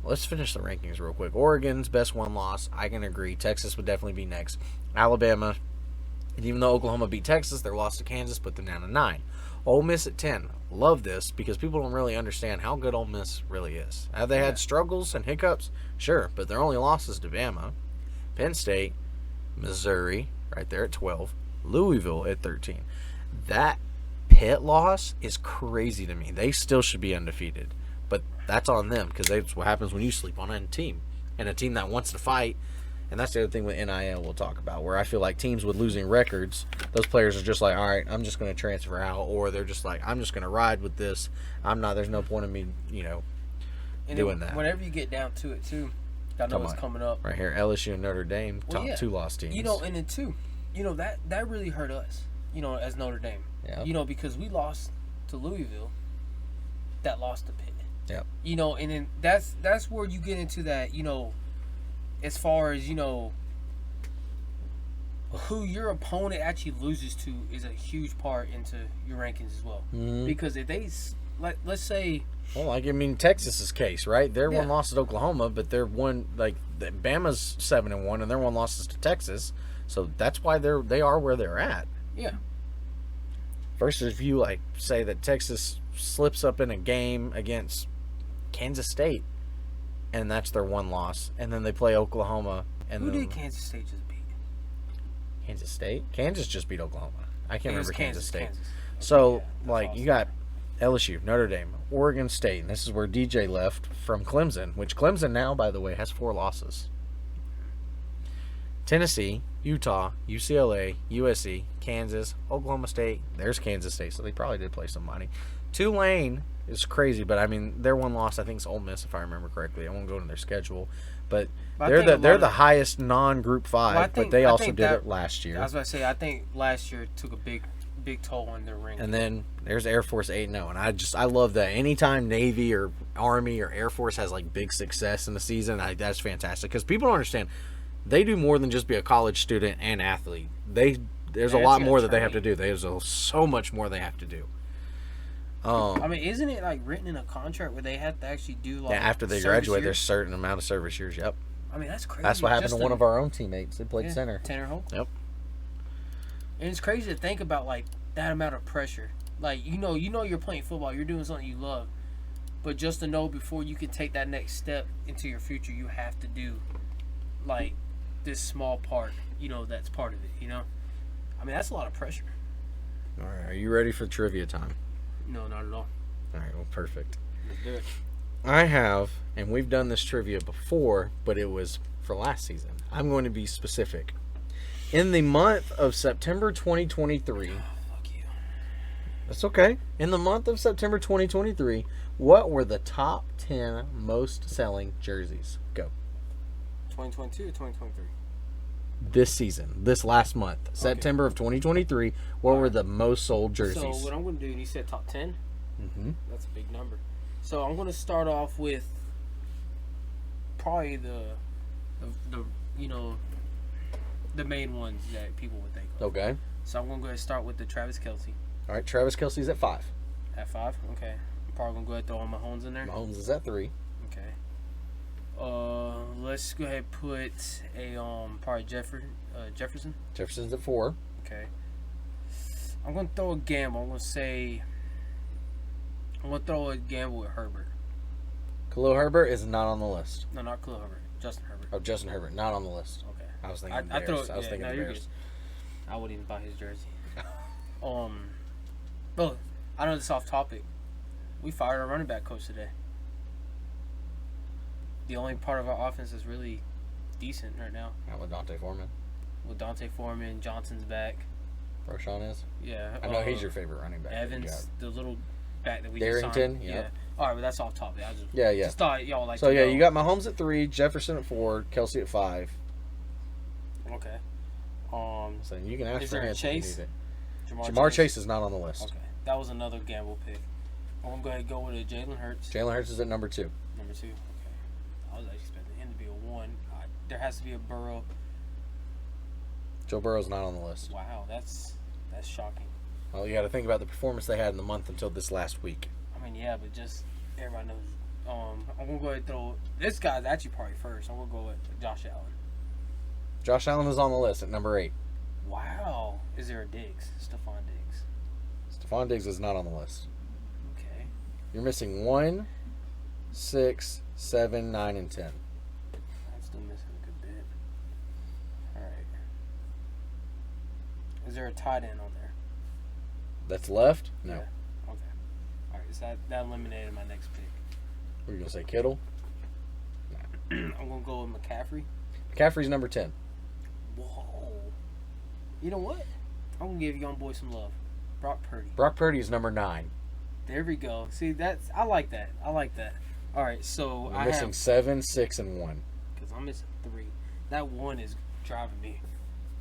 Speaker 1: Let's finish the rankings real quick. Oregon's best one loss. I can agree. Texas would definitely be next. Alabama, and even though Oklahoma beat Texas, their loss to Kansas put them down to 9. Ole Miss at 10. Love this because people don't really understand how good Ole Miss really is. Have they had struggles and hiccups? Sure, but their only losses to Bama, Penn State, Missouri, right there at 12, Louisville at 13. That Pitt loss is crazy to me. They still should be undefeated. But that's on them because that's what happens when you sleep on a team. And a team that wants to fight. And that's the other thing with NIL we'll talk about, where I feel like teams with losing records, those players are just like, all right, I'm just going to transfer out. Or they're just like, I'm just going to ride with this. There's no point in me, you know, doing that.
Speaker 2: Whenever you get down to it, too, I know it's coming up.
Speaker 1: Right here, LSU and Notre Dame, top 2 loss teams.
Speaker 2: You know, and then, too, you know, that really hurt us, you know, as Notre Dame.
Speaker 1: Yeah.
Speaker 2: You know, because we lost to Louisville, that lost to Pitt.
Speaker 1: Yep.
Speaker 2: You know, and then that's where you get into that, you know, as far as, you know, who your opponent actually loses to is a huge part into your rankings as well.
Speaker 1: Mm-hmm.
Speaker 2: Because if they, let's say...
Speaker 1: Well, like, I mean, Texas's case, right? Their one loss at Oklahoma, but their one, like, Bama's 7-1, and their one loss is to Texas. So that's why they are where they're at.
Speaker 2: Yeah.
Speaker 1: Versus if you, like, say that Texas slips up in a game against Kansas State, and that's their one loss, and then they play Oklahoma. And
Speaker 2: Who did Kansas State just beat?
Speaker 1: Kansas State? Kansas just beat Oklahoma. I can't remember Kansas State.
Speaker 2: Kansas.
Speaker 1: So,
Speaker 2: Yeah,
Speaker 1: like,
Speaker 2: awesome.
Speaker 1: you got LSU, Notre Dame, Oregon State, and this is where DJ left from Clemson, which Clemson now, by the way, has 4 losses. Tennessee, Utah, UCLA, USC, Kansas, Oklahoma State. There's Kansas State, so they probably did play somebody. Tulane is crazy, but I mean, their one loss I think is Ole Miss, if I remember correctly. I won't go into their schedule, but they're the highest non-Group 5, but they also did it last year.
Speaker 2: I was about to say, I think last year took a big toll on their ranking.
Speaker 1: And then there's Air Force 8-0, and I love that. Anytime Navy or Army or Air Force has like big success in the season, that's fantastic because people don't understand. They do more than just be a college student and athlete. There's a lot more that they have to do. There's so much more they have to do.
Speaker 2: I mean, isn't it like written in a contract where they have to actually do like
Speaker 1: after they graduate, there's a certain amount of service years. Yep.
Speaker 2: I mean, that's crazy.
Speaker 1: That's what happened to one of our own teammates. They played center.
Speaker 2: Tanner Holt.
Speaker 1: Yep.
Speaker 2: And it's crazy to think about like that amount of pressure. Like you know you're playing football, you're doing something you love, but just to know before you can take that next step into your future, you have to do like this small part. You know, that's part of it. You know, I mean, that's a lot of pressure.
Speaker 1: All right, are you ready for trivia time?
Speaker 2: No, not at all.
Speaker 1: All right, well, perfect.
Speaker 2: Let's do it.
Speaker 1: I have, and we've done this trivia before, but it was for last season. I'm going to be specific. In the month of September 2023,
Speaker 2: Fuck you.
Speaker 1: that's okay. In the month of September 2023, what were the top 10 most selling jerseys? Go.
Speaker 2: 2022 or 2023?
Speaker 1: This season, this last month, September of 2023, what were the most sold jerseys?
Speaker 2: So what I'm going to do, and you said top 10?
Speaker 1: Mm-hmm.
Speaker 2: That's a big number. So I'm going to start off with probably the the main ones that people would think of.
Speaker 1: Okay.
Speaker 2: So I'm going to go ahead and start with the Travis Kelce.
Speaker 1: All right, Travis Kelce's at 5.
Speaker 2: At 5? Okay. I'm probably going to go ahead and throw all my Mahomes in there.
Speaker 1: Mahomes is at 3.
Speaker 2: Okay. Let's go ahead and put a probably Jefferson.
Speaker 1: Jefferson's at 4.
Speaker 2: Okay. I'm gonna throw a gamble. I'm gonna throw a gamble with Herbert.
Speaker 1: Khalil Herbert is not on the list.
Speaker 2: No, not Khalil Herbert. Justin Herbert.
Speaker 1: Oh, Justin Herbert, not on the list.
Speaker 2: Okay.
Speaker 1: I was thinking
Speaker 2: I
Speaker 1: Bears.
Speaker 2: throw.
Speaker 1: I was
Speaker 2: Yeah,
Speaker 1: thinking
Speaker 2: no,
Speaker 1: the
Speaker 2: you're
Speaker 1: Bears.
Speaker 2: good. I wouldn't even buy his jersey. Well, I know this is off topic. We fired our running back coach today. The only part of our offense is really decent right now.
Speaker 1: Not with Dante Foreman.
Speaker 2: With Dante Foreman, Johnson's back.
Speaker 1: Roshan is.
Speaker 2: Yeah.
Speaker 1: I know he's your favorite running back. that you
Speaker 2: Evans, the little back that we
Speaker 1: Darrington,
Speaker 2: just signed.
Speaker 1: yep.
Speaker 2: Yeah. All right, but that's off topic. I
Speaker 1: just
Speaker 2: thought y'all like.
Speaker 1: So
Speaker 2: to
Speaker 1: yeah,
Speaker 2: know.
Speaker 1: you got Mahomes at 3, Jefferson at 4, Kelsey at 5.
Speaker 2: Okay.
Speaker 1: So you can ask
Speaker 2: Is
Speaker 1: for
Speaker 2: there a
Speaker 1: hands if you
Speaker 2: Chase?
Speaker 1: need it. Jamar Chase is not on the list.
Speaker 2: Okay, that was another gamble pick. I'm gonna go ahead and go with a Jalen Hurts.
Speaker 1: Jalen Hurts is at number 2.
Speaker 2: Number 2. Okay. I was expecting him to be a 1. There has to be a Burrow.
Speaker 1: Joe Burrow's not on the list.
Speaker 2: Wow, that's shocking.
Speaker 1: Well, you got to think about the performance they had in the month until this last week.
Speaker 2: I mean, yeah, but just everybody knows. I'm gonna go ahead and throw this guy's actually probably first. I'm gonna go with Josh Allen.
Speaker 1: Josh Allen is on the list at number 8.
Speaker 2: Wow. Is there a Diggs? Stephon Diggs.
Speaker 1: Stephon Diggs is not on the list.
Speaker 2: Okay.
Speaker 1: You're missing 1, 6, 7, 9, and 10.
Speaker 2: I'm still missing a good bit. Alright. Is there a tight end on there?
Speaker 1: That's left? No.
Speaker 2: Yeah. Okay. Alright, so that eliminated my next pick.
Speaker 1: Were you going to say Kittle?
Speaker 2: I'm going to go with McCaffrey.
Speaker 1: McCaffrey's number 10.
Speaker 2: Whoa. You know what? I'm going to give young boy some love. Brock Purdy.
Speaker 1: Brock Purdy is number 9.
Speaker 2: There we go. See, I like that. Alright, so
Speaker 1: You're missing 7, 6, and 1.
Speaker 2: Because I'm missing 3. That 1 is driving me.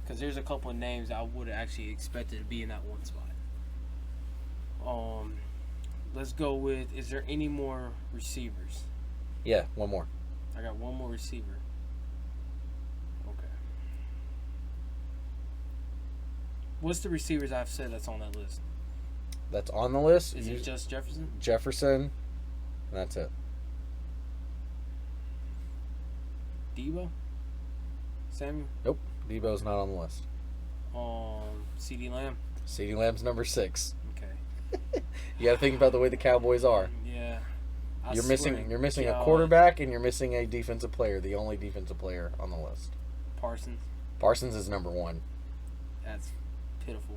Speaker 2: Because there's a couple of names I would have actually expected to be in that 1 spot. Let's go with, is there any more receivers?
Speaker 1: Yeah, one more.
Speaker 2: I got one more receiver. Okay. What's the receivers I've said that's on that list?
Speaker 1: That's on the list.
Speaker 2: Is it just Jefferson?
Speaker 1: Jefferson, and that's it.
Speaker 2: Debo? Samuel?
Speaker 1: Nope. Debo's not on the list.
Speaker 2: CeeDee Lamb?
Speaker 1: CeeDee Lamb's number 6.
Speaker 2: Okay.
Speaker 1: You got to think about the way the Cowboys are.
Speaker 2: Yeah.
Speaker 1: You're missing a quarterback and you're missing a defensive player, the only defensive player on the list.
Speaker 2: Parsons.
Speaker 1: Parsons is number 1.
Speaker 2: That's pitiful.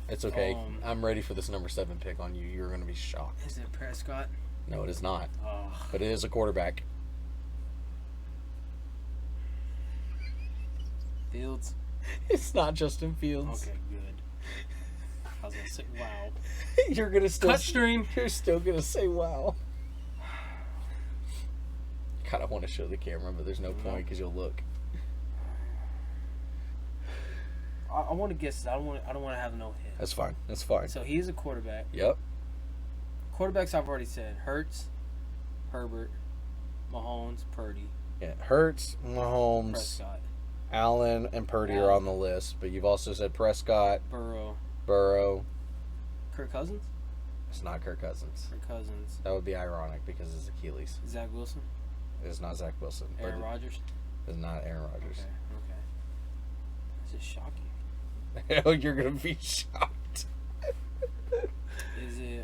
Speaker 1: It's okay. I'm ready for this number 7 pick on you. You're going to be shocked.
Speaker 2: Is it Prescott?
Speaker 1: No, it is not.
Speaker 2: Oh.
Speaker 1: But it is a quarterback.
Speaker 2: Fields?
Speaker 1: It's not Justin Fields.
Speaker 2: Okay, good. I was going to say, wow.
Speaker 1: You're going to still...
Speaker 2: Cut stream.
Speaker 1: You're still going to say wow. Kind of want to show the camera, but there's no point because you'll look.
Speaker 2: I want to guess. I don't want to have no hit.
Speaker 1: That's fine. That's fine.
Speaker 2: So he's a quarterback.
Speaker 1: Yep.
Speaker 2: Quarterbacks I've already said: Hurts, Herbert, Mahomes, Purdy.
Speaker 1: Yeah. Hurts, Mahomes,
Speaker 2: Prescott,
Speaker 1: Allen, and Purdy are on the list, but you've also said Prescott,
Speaker 2: Burrow,
Speaker 1: Kirk
Speaker 2: Cousins.
Speaker 1: It's not Kirk Cousins.
Speaker 2: Kirk Cousins.
Speaker 1: That would be ironic because it's Achilles.
Speaker 2: Zach Wilson.
Speaker 1: It's not Zach Wilson.
Speaker 2: Aaron Rodgers.
Speaker 1: It's not Aaron Rodgers.
Speaker 2: Okay. This is shocking.
Speaker 1: Hell, you're gonna be shocked.
Speaker 2: Is it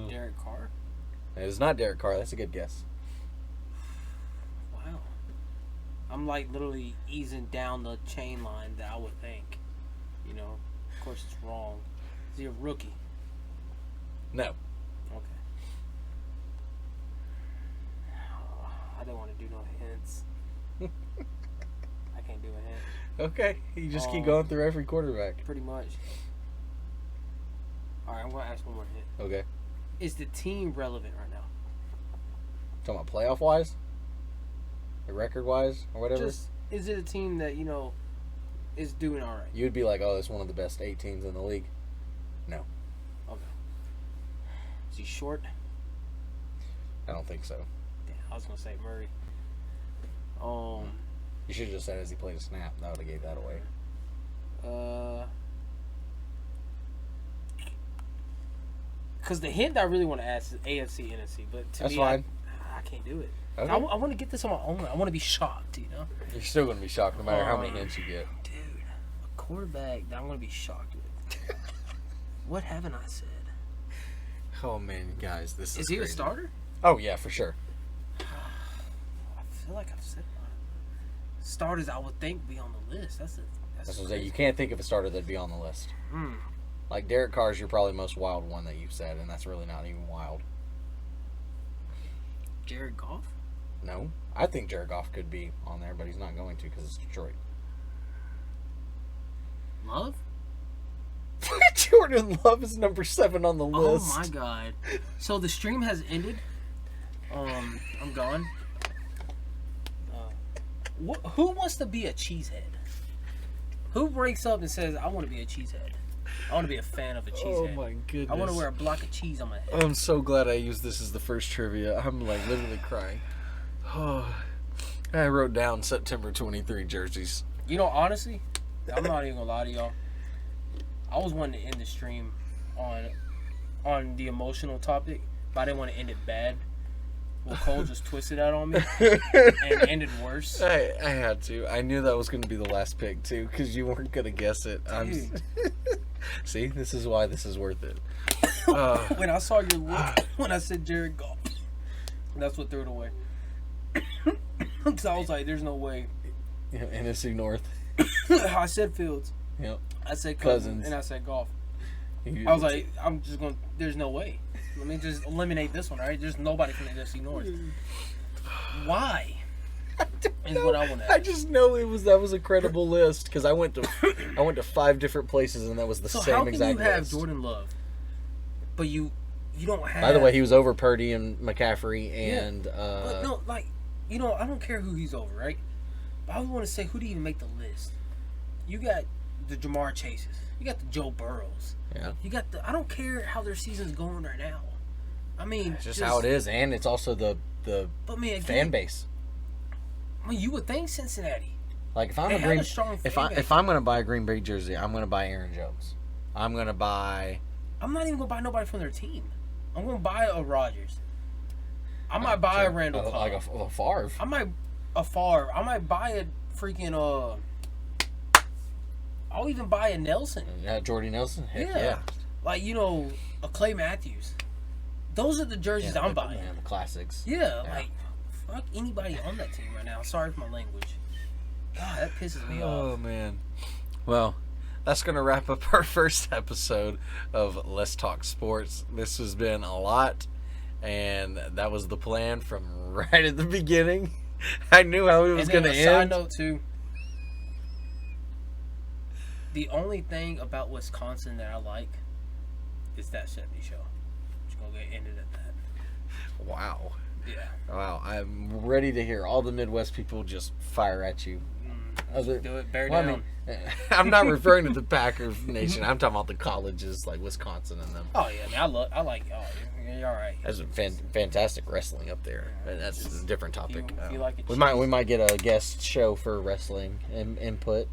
Speaker 2: Derek Carr?
Speaker 1: It is not Derek Carr. That's a good guess.
Speaker 2: Wow. I'm like literally easing down the chain line that I would think. You know. course, it's wrong. Is he a rookie?
Speaker 1: No.
Speaker 2: Okay. I don't want to do no hints. I can't do a hint.
Speaker 1: Okay. You just keep going through every quarterback.
Speaker 2: Pretty much. All right, I'm going to ask one more hint.
Speaker 1: Okay.
Speaker 2: Is the team relevant right now?
Speaker 1: Talking about playoff wise? Or record wise? Or whatever?
Speaker 2: Just, is it a team that, is doing all right?
Speaker 1: You would be like, oh, it's one of the best 8 teams in the league. No.
Speaker 2: Okay. Is he short?
Speaker 1: I don't think so.
Speaker 2: Damn, I was going to say Murray.
Speaker 1: You should have just said as he played a snap. That would have gave that away.
Speaker 2: Because the hint I really want to ask is AFC, NFC, but to
Speaker 1: That's
Speaker 2: me,
Speaker 1: fine.
Speaker 2: I can't do it.
Speaker 1: Okay.
Speaker 2: I want to get this on my own. I want to be shocked,
Speaker 1: You're still going to be shocked no matter how many hints you get.
Speaker 2: Dude, a quarterback that I'm going to be shocked with. What haven't I said?
Speaker 1: Oh, man, guys, this is
Speaker 2: Is he
Speaker 1: crazy.
Speaker 2: a starter?
Speaker 1: Oh, yeah, for sure.
Speaker 2: I feel like I've said mine. Starters I would think be on the list. That's
Speaker 1: That's what I'm saying. You can't think of a starter that'd be on the list. Like Derek Carr's your probably most wild one that you've said, and that's really not even wild.
Speaker 2: Jared Goff?
Speaker 1: No. I think Jared Goff could be on there, but he's not going to because it's Detroit.
Speaker 2: Love?
Speaker 1: Jordan Love is number 7 on the list.
Speaker 2: Oh my god. So the stream has ended. I'm gone. Who wants to be a cheesehead? Who breaks up and says, I want to be a cheesehead? I want to be a fan of a cheesehead.
Speaker 1: Oh my goodness.
Speaker 2: I want to wear a block of cheese on my head.
Speaker 1: I'm so glad I used this as the first trivia. I'm like literally crying. Oh, I wrote down September 23 jerseys.
Speaker 2: Honestly, I'm not even going to lie to y'all. I was wanting to end the stream on the emotional topic, but I didn't want to end it bad. Well, Cole just twisted that on me and ended worse.
Speaker 1: I had to. I knew that was going to be the last pick, too, because you weren't going to guess it. See, this is why this is worth it.
Speaker 2: When I saw your look, when I said Jared Goff, that's what threw it away. Because I was like, there's no way.
Speaker 1: Yeah, NFC North.
Speaker 2: I said Fields.
Speaker 1: Yep.
Speaker 2: I said Cousins. And I said Goff. I was like, I'm just going to, there's no way. Let me just eliminate this one, all right? There's nobody from the NFC North. Why? Is what I want to ask.
Speaker 1: I just know that was a credible list because I went to 5 different places and that was the same exact list. So how can you have
Speaker 2: Jordan Love, but you don't have?
Speaker 1: By the way, he was over Purdy and McCaffrey and.
Speaker 2: But no, I don't care who he's over, right? But I want to say, who didn't even make the list? You got the Jamar Chases. You got the Joe Burrows.
Speaker 1: Yeah.
Speaker 2: You got I don't care how their season's going right now. I mean,
Speaker 1: it's just how it is, and it's also the fan base.
Speaker 2: I mean, you would think Cincinnati.
Speaker 1: Like if I'm gonna buy a Green Bay jersey, I'm gonna buy Aaron Jones. I'm not
Speaker 2: even gonna buy nobody from their team. I'm gonna buy a Rodgers. I might buy a Randall Cobb.
Speaker 1: Like a Favre.
Speaker 2: I might buy a freaking I'll even buy a Nelson.
Speaker 1: Yeah, Jordy Nelson. Heck yeah.
Speaker 2: Like a Clay Matthews. Those are the jerseys I'm buying.
Speaker 1: Yeah, the classics.
Speaker 2: Yeah, like fuck anybody on that team right now. Sorry for my language. God, that pisses me off.
Speaker 1: Oh man. Well, that's gonna wrap up our first episode of Let's Talk Sports. This has been a lot, and that was the plan from right at the beginning. I knew how it was gonna end.
Speaker 2: Side note too. The only thing about Wisconsin that I like is that 70s show. Just gonna get ended at that.
Speaker 1: Wow.
Speaker 2: Yeah.
Speaker 1: Wow. I'm ready to hear all the Midwest people just fire at you.
Speaker 2: Do it. Bear down.
Speaker 1: I'm not referring to the Packer Nation. I'm talking about the colleges like Wisconsin and them.
Speaker 2: Oh yeah, man. I like. Oh, you're all right.
Speaker 1: That's fantastic wrestling up there. That's a different topic.
Speaker 2: If you like it,
Speaker 1: we might get a guest show for wrestling input,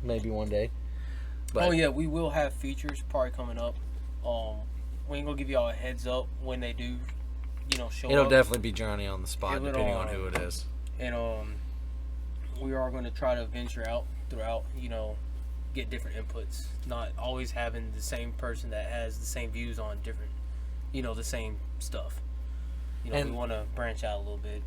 Speaker 1: maybe one day. But,
Speaker 2: oh yeah, we will have features probably coming up. We ain't gonna give y'all a heads up when they do, show up.
Speaker 1: It'll definitely be Johnny on the spot, depending on who it is.
Speaker 2: And we are going to try to venture out throughout, get different inputs. Not always having the same person that has the same views on different, the same stuff. we want to branch out a little bit,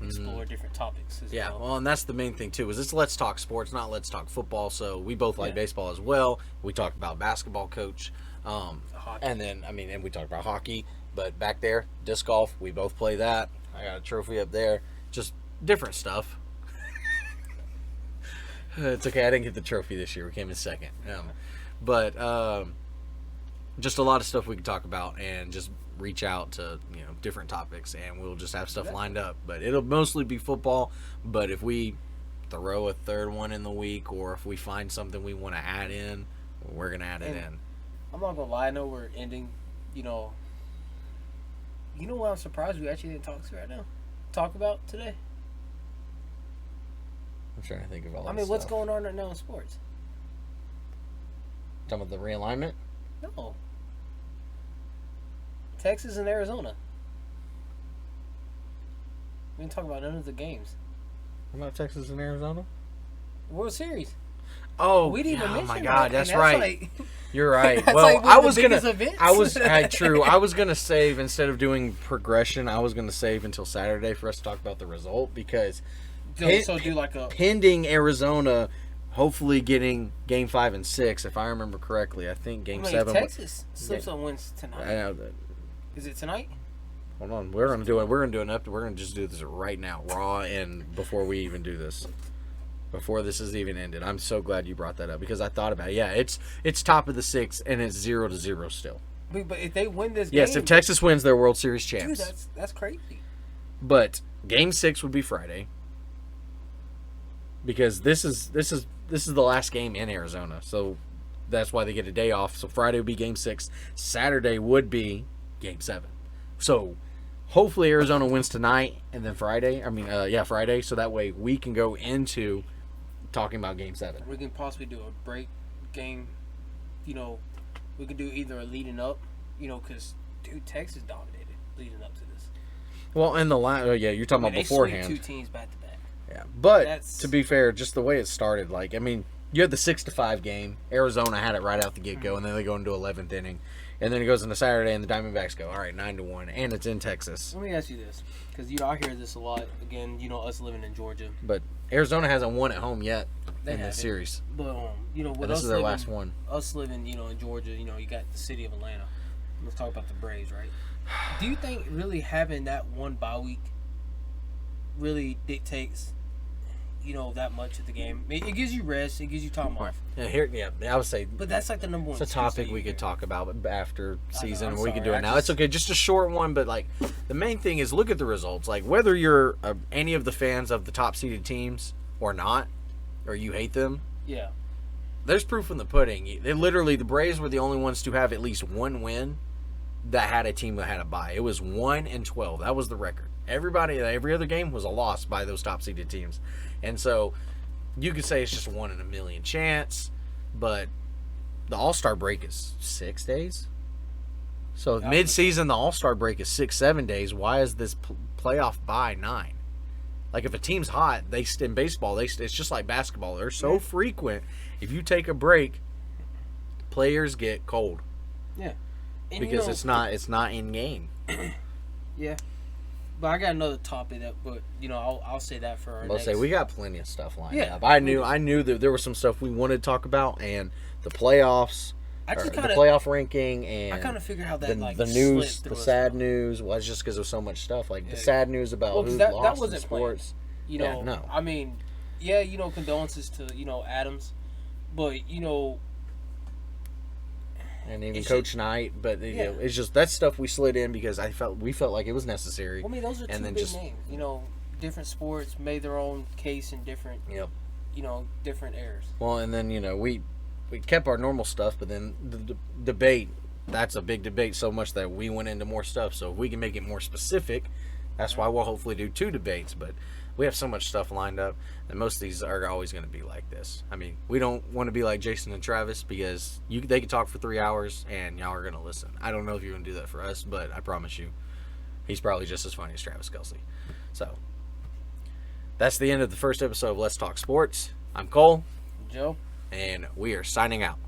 Speaker 2: explore different topics as well.
Speaker 1: Well, and that's the main thing too. Is it's Let's Talk Sports, not Let's Talk Football. So we both like baseball as well. We talked about basketball, coach, and then and we talked about hockey. But back there, disc golf, we both play that. I got a trophy up there. Just different stuff. It's okay. I didn't get the trophy this year. We came in second. But just a lot of stuff we can talk about and just reach out to different topics, and we'll just have stuff lined up. But it'll mostly be football. But if we throw a third one in the week, or if we find something we want to add in, we're gonna add it in.
Speaker 2: I'm not gonna lie. I know we're ending. You know what? I'm surprised we actually didn't talk about today.
Speaker 1: I'm trying to think of all.
Speaker 2: What's going on right now in sports?
Speaker 1: Talking about the realignment?
Speaker 2: No. Texas and Arizona. We didn't talk about none of the games.
Speaker 1: What about Texas and Arizona?
Speaker 2: World Series.
Speaker 1: Oh,
Speaker 2: we didn't even mention
Speaker 1: my God, that's right.
Speaker 2: Like,
Speaker 1: you're right.
Speaker 2: That's
Speaker 1: Well,
Speaker 2: like
Speaker 1: I was gonna.
Speaker 2: events.
Speaker 1: True. I was gonna save, instead of doing progression, I was gonna save until Saturday for us to talk about the result, because
Speaker 2: do like a
Speaker 1: pending Arizona, hopefully getting Game 5 and 6, if I remember correctly. I think Game 7.
Speaker 2: Texas slips on wins tonight.
Speaker 1: I know that.
Speaker 2: Is it tonight?
Speaker 1: Hold on, we're gonna do it. We're gonna do an update. We're gonna just do this right now, raw, and before we even do this. Before this is even ended. I'm so glad you brought that up, because I thought about it. Yeah, it's top of the 6th, and it's 0-0 still.
Speaker 2: But if they win this game...
Speaker 1: Yes, if Texas wins, they're World Series champs.
Speaker 2: Dude, that's crazy.
Speaker 1: But Game 6 would be Friday, because this is the last game in Arizona. So that's why they get a day off. So Friday would be Game 6. Saturday would be Game 7. So hopefully Arizona wins tonight, and then Friday. Friday. So that way we can go into talking about Game 7.
Speaker 2: We can possibly do a break game. We can do either a leading up, because, dude, Texas dominated leading up to this.
Speaker 1: Well, and you're talking about beforehand.
Speaker 2: They sweep 2 teams back to back.
Speaker 1: Yeah, but to be fair, just the way it started, you had the 6-5 game. Arizona had it right out the get go, and then they go into 11th inning, and then it goes into Saturday, and the Diamondbacks go, all right, 9-1, and it's in Texas.
Speaker 2: Let me ask you this, because I hear this a lot. Again, us living in Georgia,
Speaker 1: but Arizona hasn't won at home yet in this series.
Speaker 2: But with
Speaker 1: this is their last one.
Speaker 2: Us living, in Georgia, you got the city of Atlanta. Let's talk about the Braves, right? Do you think really having that one bye week really dictates, that much of the game? It gives you rest. It gives you time off.
Speaker 1: I would say.
Speaker 2: But that's like the number one.
Speaker 1: It's a topic we could talk about after season. We can do it now.
Speaker 2: It's
Speaker 1: okay, just a short one. But the main thing is, look at the results. Whether you're any of the fans of the top seeded teams or not, or you hate them.
Speaker 2: Yeah.
Speaker 1: There's proof in the pudding. The Braves were the only ones to have at least one win that had a team that had a bye. It was 1-12. That was the record. Every other game was a loss by those top seeded teams. And so you could say it's just 1 in a million chance, but the All-Star break is 6 days. So mid-season, the All-Star break is 6-7 days. Why is this playoff bye 9? If a team's hot, in baseball, it's just like basketball. They're so frequent. If you take a break, players get cold.
Speaker 2: Yeah. And
Speaker 1: because it's not in game.
Speaker 2: Yeah. But I got another topic but I'll say that for our next.
Speaker 1: We got plenty of stuff lined up. I knew that there was some stuff we wanted to talk about, and the playoffs, the playoff ranking, and
Speaker 2: I kind of figured how that
Speaker 1: the news, the sad news was just because of so much stuff. The sad news about who lost in sports.
Speaker 2: No. Condolences to Adams, but
Speaker 1: and even Coach Knight, but it's just that stuff we slid in because we felt like it was necessary.
Speaker 2: Those are two big names. Different sports made their own case in different, different eras.
Speaker 1: Well, and then we kept our normal stuff, but then the debate, that's a big debate, so much that we went into more stuff. So if we can make it more specific, that's why we'll hopefully do 2 debates. But we have so much stuff lined up, and most of these are always going to be like this. We don't want to be like Jason and Travis, because they can talk for 3 hours and y'all are going to listen. I don't know if you're going to do that for us, but I promise you, he's probably just as funny as Travis Kelce. So that's the end of the first episode of Let's Talk Sports. I'm Cole.
Speaker 2: Joe.
Speaker 1: And we are signing out.